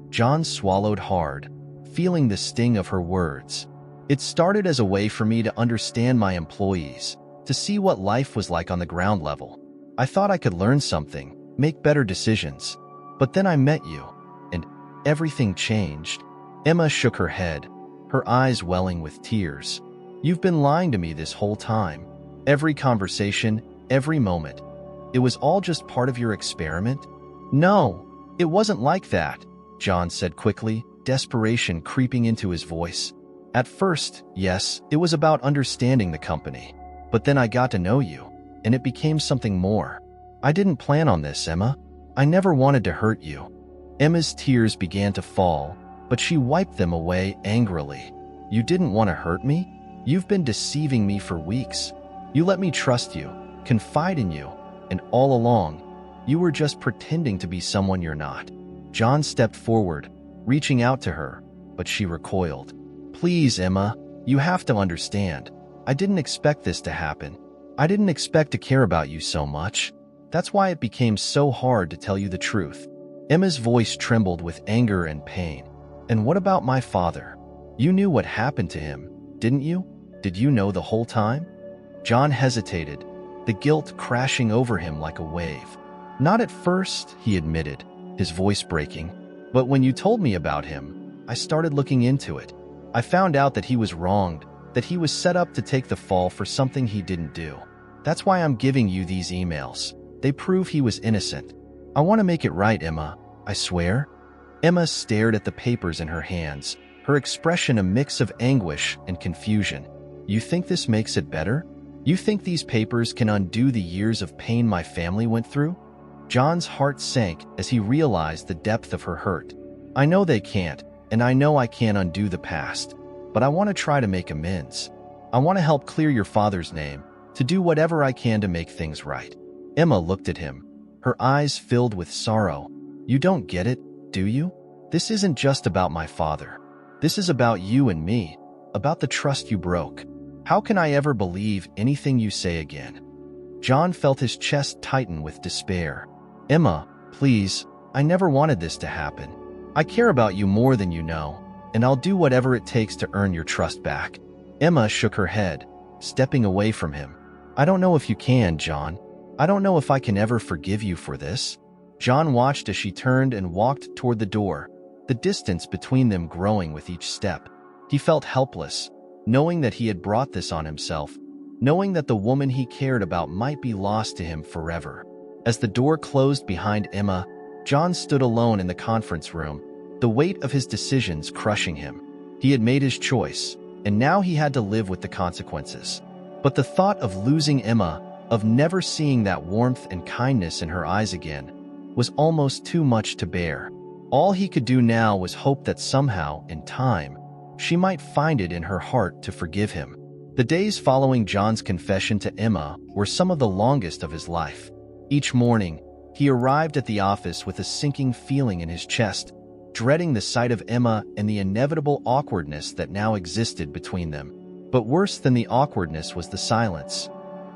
John swallowed hard, feeling the sting of her words. "It started as a way for me to understand my employees, to see what life was like on the ground level. I thought I could learn something, make better decisions. But then I met you, and everything changed." Emma shook her head, her eyes welling with tears. "You've been lying to me this whole time. Every conversation, every moment. It was all just part of your experiment?" "No, it wasn't like that," John said quickly, desperation creeping into his voice. "At first, yes, it was about understanding the company. But then I got to know you, and it became something more. I didn't plan on this, Emma. I never wanted to hurt you." Emma's tears began to fall, but she wiped them away angrily. "You didn't want to hurt me? You've been deceiving me for weeks. You let me trust you, confide in you, and all along, you were just pretending to be someone you're not." John stepped forward, reaching out to her, but she recoiled. "Please, Emma, you have to understand. I didn't expect this to happen. I didn't expect to care about you so much. That's why it became so hard to tell you the truth." Emma's voice trembled with anger and pain. "And what about my father? You knew what happened to him, didn't you? Did you know the whole time?" John hesitated, the guilt crashing over him like a wave. "Not at first," he admitted, his voice breaking. "But when you told me about him, I started looking into it. I found out that he was wronged, that he was set up to take the fall for something he didn't do. That's why I'm giving you these emails. They prove he was innocent. I want to make it right, Emma. I swear." Emma stared at the papers in her hands, her expression a mix of anguish and confusion. You think this makes it better? You think these papers can undo the years of pain my family went through? John's heart sank as he realized the depth of her hurt. I know they can't, and I know I can't undo the past, but I want to try to make amends. I want to help clear your father's name, to do whatever I can to make things right. Emma looked at him, her eyes filled with sorrow. You don't get it, do you? This isn't just about my father. This is about you and me, about the trust you broke. How can I ever believe anything you say again? John felt his chest tighten with despair. Emma, please, I never wanted this to happen. I care about you more than you know, and I'll do whatever it takes to earn your trust back. Emma shook her head, stepping away from him. I don't know if you can, John. I don't know if I can ever forgive you for this. John watched as she turned and walked toward the door, the distance between them growing with each step. He felt helpless, knowing that he had brought this on himself, knowing that the woman he cared about might be lost to him forever. As the door closed behind Emma, John stood alone in the conference room, the weight of his decisions crushing him. He had made his choice, and now he had to live with the consequences. But the thought of losing Emma, of never seeing that warmth and kindness in her eyes again, was almost too much to bear. All he could do now was hope that somehow, in time, she might find it in her heart to forgive him. The days following John's confession to Emma were some of the longest of his life. Each morning, he arrived at the office with a sinking feeling in his chest, dreading the sight of Emma and the inevitable awkwardness that now existed between them. But worse than the awkwardness was the silence.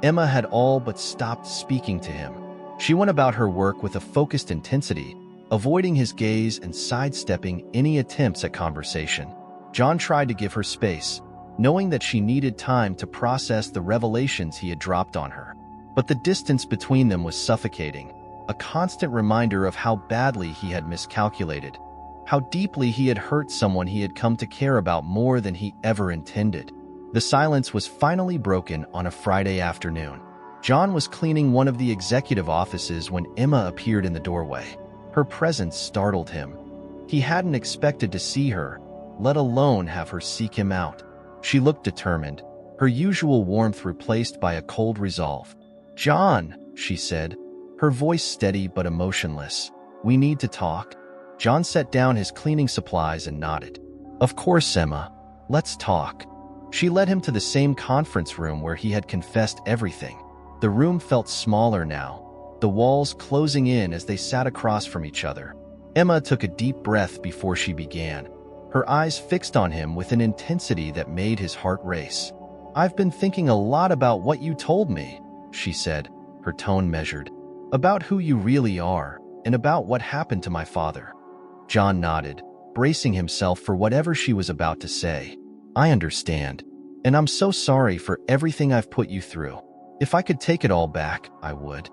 Emma had all but stopped speaking to him. She went about her work with a focused intensity, avoiding his gaze and sidestepping any attempts at conversation. John tried to give her space, knowing that she needed time to process the revelations he had dropped on her. But the distance between them was suffocating, a constant reminder of how badly he had miscalculated, how deeply he had hurt someone he had come to care about more than he ever intended. The silence was finally broken on a Friday afternoon. John was cleaning one of the executive offices when Emma appeared in the doorway. Her presence startled him. He hadn't expected to see her, let alone have her seek him out. She looked determined, her usual warmth replaced by a cold resolve. "John," she said, her voice steady but emotionless. "We need to talk." John set down his cleaning supplies and nodded. "Of course, Emma. Let's talk." She led him to the same conference room where he had confessed everything. The room felt smaller now, the walls closing in as they sat across from each other. Emma took a deep breath before she began, her eyes fixed on him with an intensity that made his heart race. "I've been thinking a lot about what you told me," she said, her tone measured, "about who you really are, and about what happened to my father." John nodded, bracing himself for whatever she was about to say. "I understand, and I'm so sorry for everything I've put you through. If I could take it all back, I would."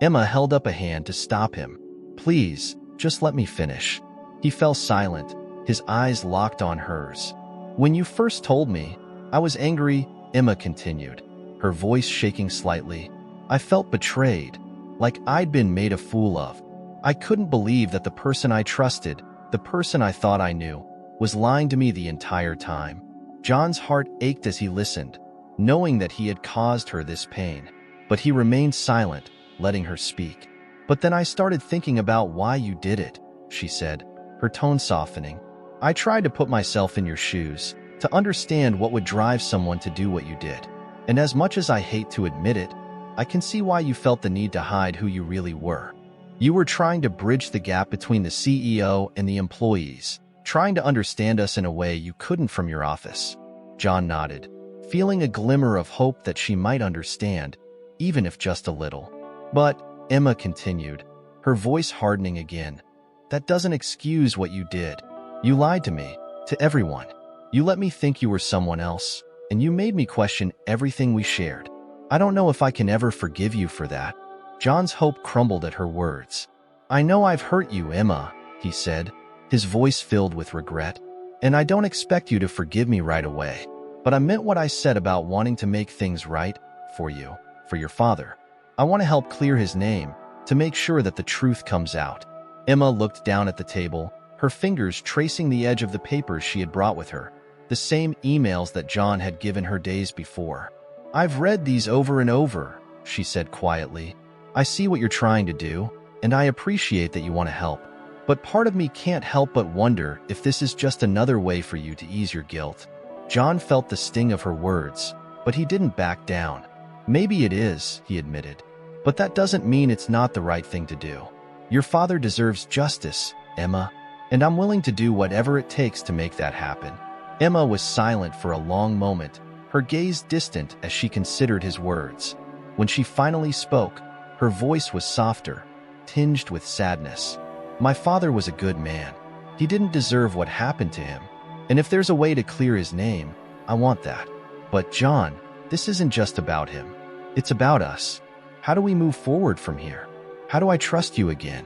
Emma held up a hand to stop him. "Please, just let me finish." He fell silent, his eyes locked on hers. "When you first told me, I was angry," Emma continued, her voice shaking slightly. "I felt betrayed, like I'd been made a fool of. I couldn't believe that the person I trusted, the person I thought I knew, was lying to me the entire time." John's heart ached as he listened, knowing that he had caused her this pain. But he remained silent, letting her speak. "But then I started thinking about why you did it," she said, her tone softening. "I tried to put myself in your shoes, to understand what would drive someone to do what you did. And as much as I hate to admit it, I can see why you felt the need to hide who you really were. You were trying to bridge the gap between the CEO and the employees, trying to understand us in a way you couldn't from your office." John nodded, feeling a glimmer of hope that she might understand, even if just a little. "But," Emma continued, her voice hardening again, "that doesn't excuse what you did. You lied to me, to everyone. You let me think you were someone else, and you made me question everything we shared. I don't know if I can ever forgive you for that." John's hope crumbled at her words. "I know I've hurt you, Emma," he said, his voice filled with regret. "And I don't expect you to forgive me right away. But I meant what I said about wanting to make things right for you, for your father. I want to help clear his name, to make sure that the truth comes out." Emma looked down at the table, her fingers tracing the edge of the papers she had brought with her, the same emails that John had given her days before. "I've read these over and over," she said quietly. "I see what you're trying to do, and I appreciate that you want to help. But part of me can't help but wonder if this is just another way for you to ease your guilt." John felt the sting of her words, but he didn't back down. "Maybe it is," he admitted, "but that doesn't mean it's not the right thing to do. Your father deserves justice, Emma, and I'm willing to do whatever it takes to make that happen." Emma was silent for a long moment, her gaze distant as she considered his words. When she finally spoke, her voice was softer, tinged with sadness. "My father was a good man. He didn't deserve what happened to him. And if there's a way to clear his name, I want that. But John, this isn't just about him. It's about us. How do we move forward from here? How do I trust you again?"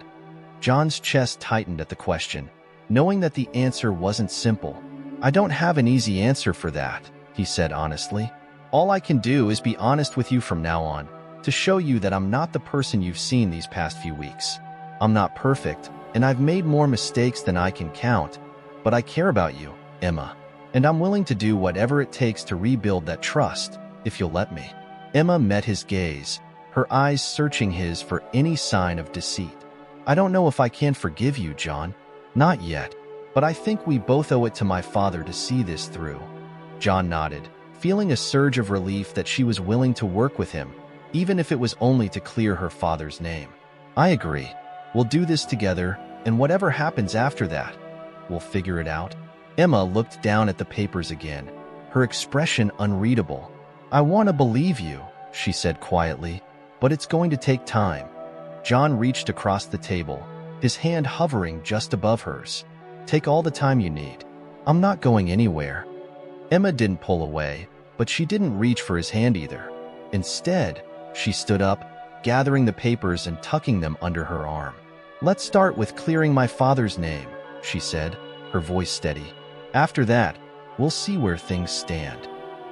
John's chest tightened at the question, knowing that the answer wasn't simple. "I don't have an easy answer for that," he said honestly. "All I can do is be honest with you from now on, to show you that I'm not the person you've seen these past few weeks. I'm not perfect, and I've made more mistakes than I can count, but I care about you, Emma, and I'm willing to do whatever it takes to rebuild that trust, if you'll let me." Emma met his gaze, her eyes searching his for any sign of deceit. "I don't know if I can forgive you, John. Not yet, but I think we both owe it to my father to see this through." John nodded, feeling a surge of relief that she was willing to work with him, even if it was only to clear her father's name. "I agree. We'll do this together, and whatever happens after that, we'll figure it out." Emma looked down at the papers again, her expression unreadable. "I want to believe you," she said quietly, "but it's going to take time." John reached across the table, his hand hovering just above hers. "Take all the time you need. I'm not going anywhere." Emma didn't pull away, but she didn't reach for his hand either. Instead, she stood up, gathering the papers and tucking them under her arm. "Let's start with clearing my father's name," she said, her voice steady. "After that, we'll see where things stand."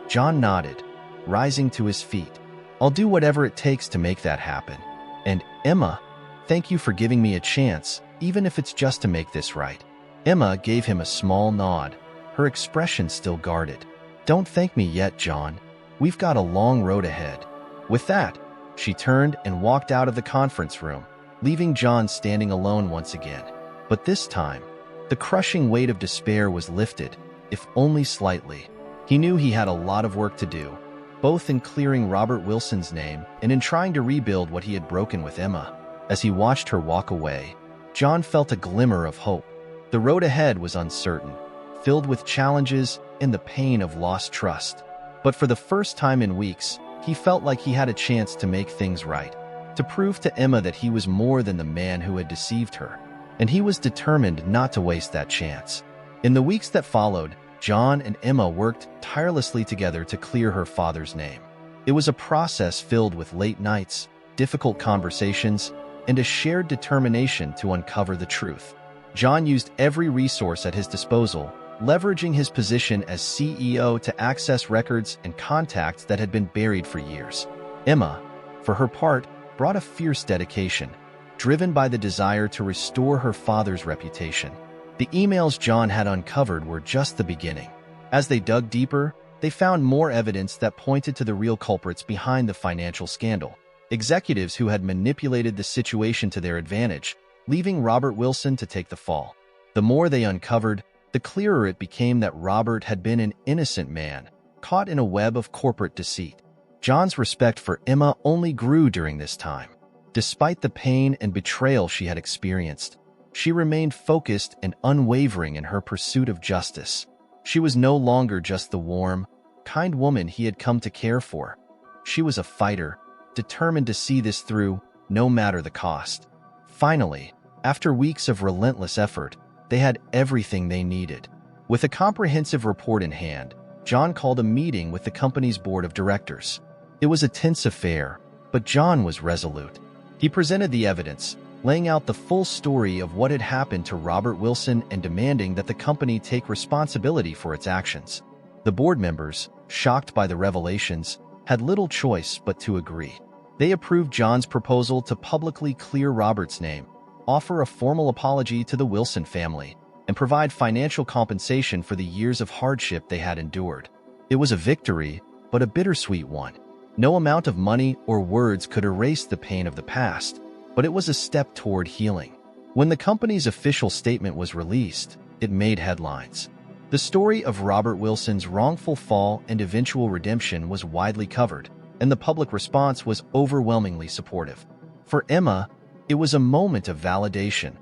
John nodded, rising to his feet. "I'll do whatever it takes to make that happen. And Emma, thank you for giving me a chance, even if it's just to make this right." Emma gave him a small nod, her expression still guarded. "Don't thank me yet, John. We've got a long road ahead." With that, she turned and walked out of the conference room, leaving John standing alone once again. But this time, the crushing weight of despair was lifted, if only slightly. He knew he had a lot of work to do, both in clearing Robert Wilson's name and in trying to rebuild what he had broken with Emma. As he watched her walk away, John felt a glimmer of hope. The road ahead was uncertain, filled with challenges and the pain of lost trust. But for the first time in weeks, he felt like he had a chance to make things right, to prove to Emma that he was more than the man who had deceived her. And he was determined not to waste that chance. In the weeks that followed, John and Emma worked tirelessly together to clear her father's name. It was a process filled with late nights, difficult conversations, and a shared determination to uncover the truth. John used every resource at his disposal, leveraging his position as CEO to access records and contacts that had been buried for years. Emma, for her part, brought a fierce dedication, driven by the desire to restore her father's reputation. The emails John had uncovered were just the beginning. As they dug deeper, they found more evidence that pointed to the real culprits behind the financial scandal. Executives who had manipulated the situation to their advantage, leaving Robert Wilson to take the fall. The more they uncovered, the clearer it became that Robert had been an innocent man, caught in a web of corporate deceit. John's respect for Emma only grew during this time. Despite the pain and betrayal she had experienced, she remained focused and unwavering in her pursuit of justice. She was no longer just the warm, kind woman he had come to care for. She was a fighter, determined to see this through, no matter the cost. Finally, after weeks of relentless effort, they had everything they needed. With a comprehensive report in hand, John called a meeting with the company's board of directors. It was a tense affair, but John was resolute. He presented the evidence, laying out the full story of what had happened to Robert Wilson and demanding that the company take responsibility for its actions. The board members, shocked by the revelations, had little choice but to agree. They approved John's proposal to publicly clear Robert's name, offer a formal apology to the Wilson family, and provide financial compensation for the years of hardship they had endured. It was a victory, but a bittersweet one. No amount of money or words could erase the pain of the past, but it was a step toward healing. When the company's official statement was released, it made headlines. The story of Robert Wilson's wrongful fall and eventual redemption was widely covered, and the public response was overwhelmingly supportive. For Emma, it was a moment of validation,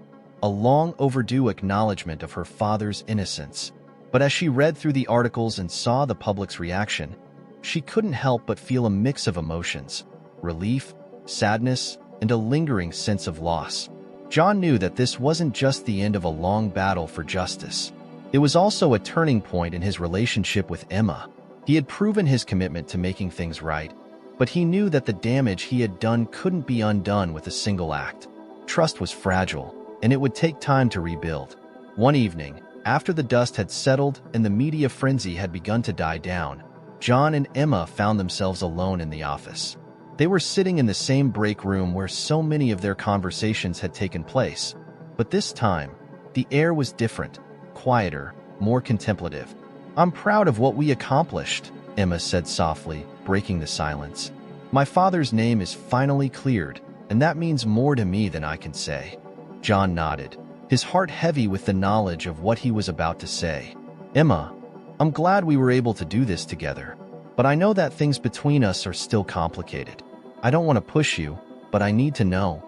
a long overdue acknowledgement of her father's innocence. But as she read through the articles and saw the public's reaction, she couldn't help but feel a mix of emotions: relief, sadness, and a lingering sense of loss. John knew that this wasn't just the end of a long battle for justice. It was also a turning point in his relationship with Emma. He had proven his commitment to making things right, but he knew that the damage he had done couldn't be undone with a single act. Trust was fragile, and it would take time to rebuild. One evening, after the dust had settled and the media frenzy had begun to die down, John and Emma found themselves alone in the office. They were sitting in the same break room where so many of their conversations had taken place, but this time, the air was different, quieter, more contemplative. "I'm proud of what we accomplished," Emma said softly, breaking the silence. "My father's name is finally cleared, and that means more to me than I can say." John nodded, his heart heavy with the knowledge of what he was about to say. "Emma, I'm glad we were able to do this together, but I know that things between us are still complicated. I don't want to push you, but I need to know,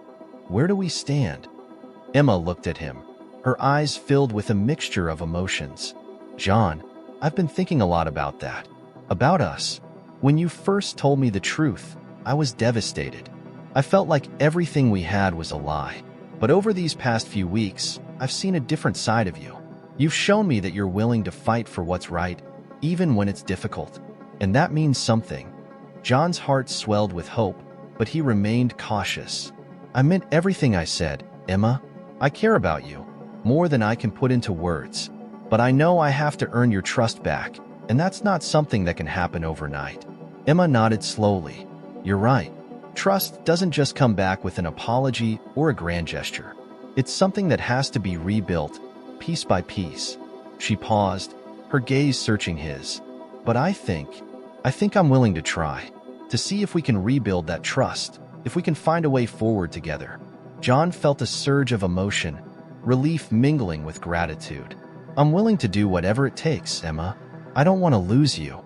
where do we stand?" Emma looked at him, her eyes filled with a mixture of emotions. "John, I've been thinking a lot about that. About us. When you first told me the truth, I was devastated. I felt like everything we had was a lie. But over these past few weeks, I've seen a different side of you. You've shown me that you're willing to fight for what's right, even when it's difficult. And that means something." John's heart swelled with hope, but he remained cautious. "I meant everything I said, Emma. I care about you, more than I can put into words. But I know I have to earn your trust back, and that's not something that can happen overnight." Emma nodded slowly. "You're right. Trust doesn't just come back with an apology or a grand gesture. It's something that has to be rebuilt, piece by piece." She paused, her gaze searching his. "But I think I'm willing to try, to see if we can rebuild that trust, if we can find a way forward together." John felt a surge of emotion, relief mingling with gratitude. "I'm willing to do whatever it takes, Emma. I don't want to lose you."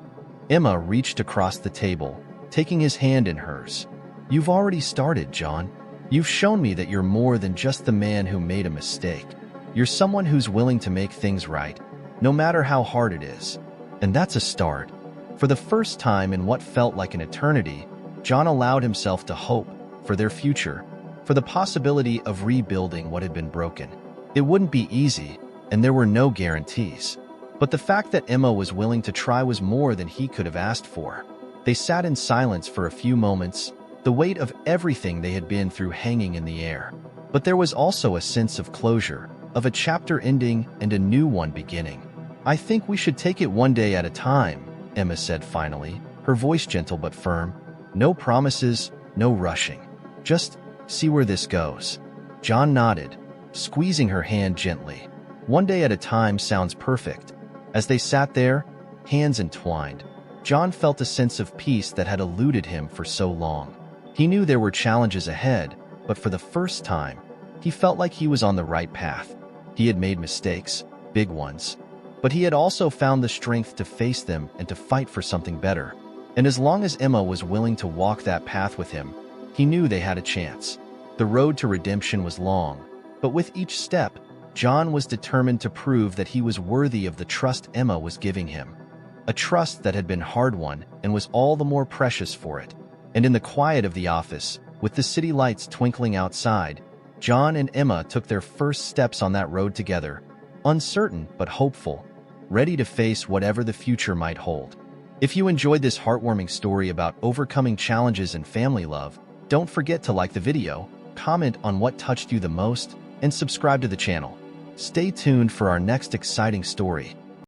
Emma reached across the table, taking his hand in hers. "You've already started, John. You've shown me that you're more than just the man who made a mistake. You're someone who's willing to make things right, no matter how hard it is. And that's a start." For the first time in what felt like an eternity, John allowed himself to hope for their future, for the possibility of rebuilding what had been broken. It wouldn't be easy, and there were no guarantees. But the fact that Emma was willing to try was more than he could have asked for. They sat in silence for a few moments, the weight of everything they had been through hanging in the air. But there was also a sense of closure, of a chapter ending and a new one beginning. "I think we should take it one day at a time," Emma said finally, her voice gentle but firm. "No promises, no rushing. Just see where this goes." John nodded, squeezing her hand gently. One day at a time sounds perfect. As they sat there, hands entwined, John felt a sense of peace that had eluded him for so long. He knew there were challenges ahead, but for the first time, he felt like he was on the right path. He had made mistakes, big ones, but he had also found the strength to face them and to fight for something better. And as long as Emma was willing to walk that path with him, he knew they had a chance. The road to redemption was long, but with each step, John was determined to prove that he was worthy of the trust Emma was giving him. A trust that had been hard-won and was all the more precious for it. And in the quiet of the office, with the city lights twinkling outside, John and Emma took their first steps on that road together, uncertain but hopeful, ready to face whatever the future might hold. If you enjoyed this heartwarming story about overcoming challenges and family love, don't forget to like the video, comment on what touched you the most, and subscribe to the channel. Stay tuned for our next exciting story.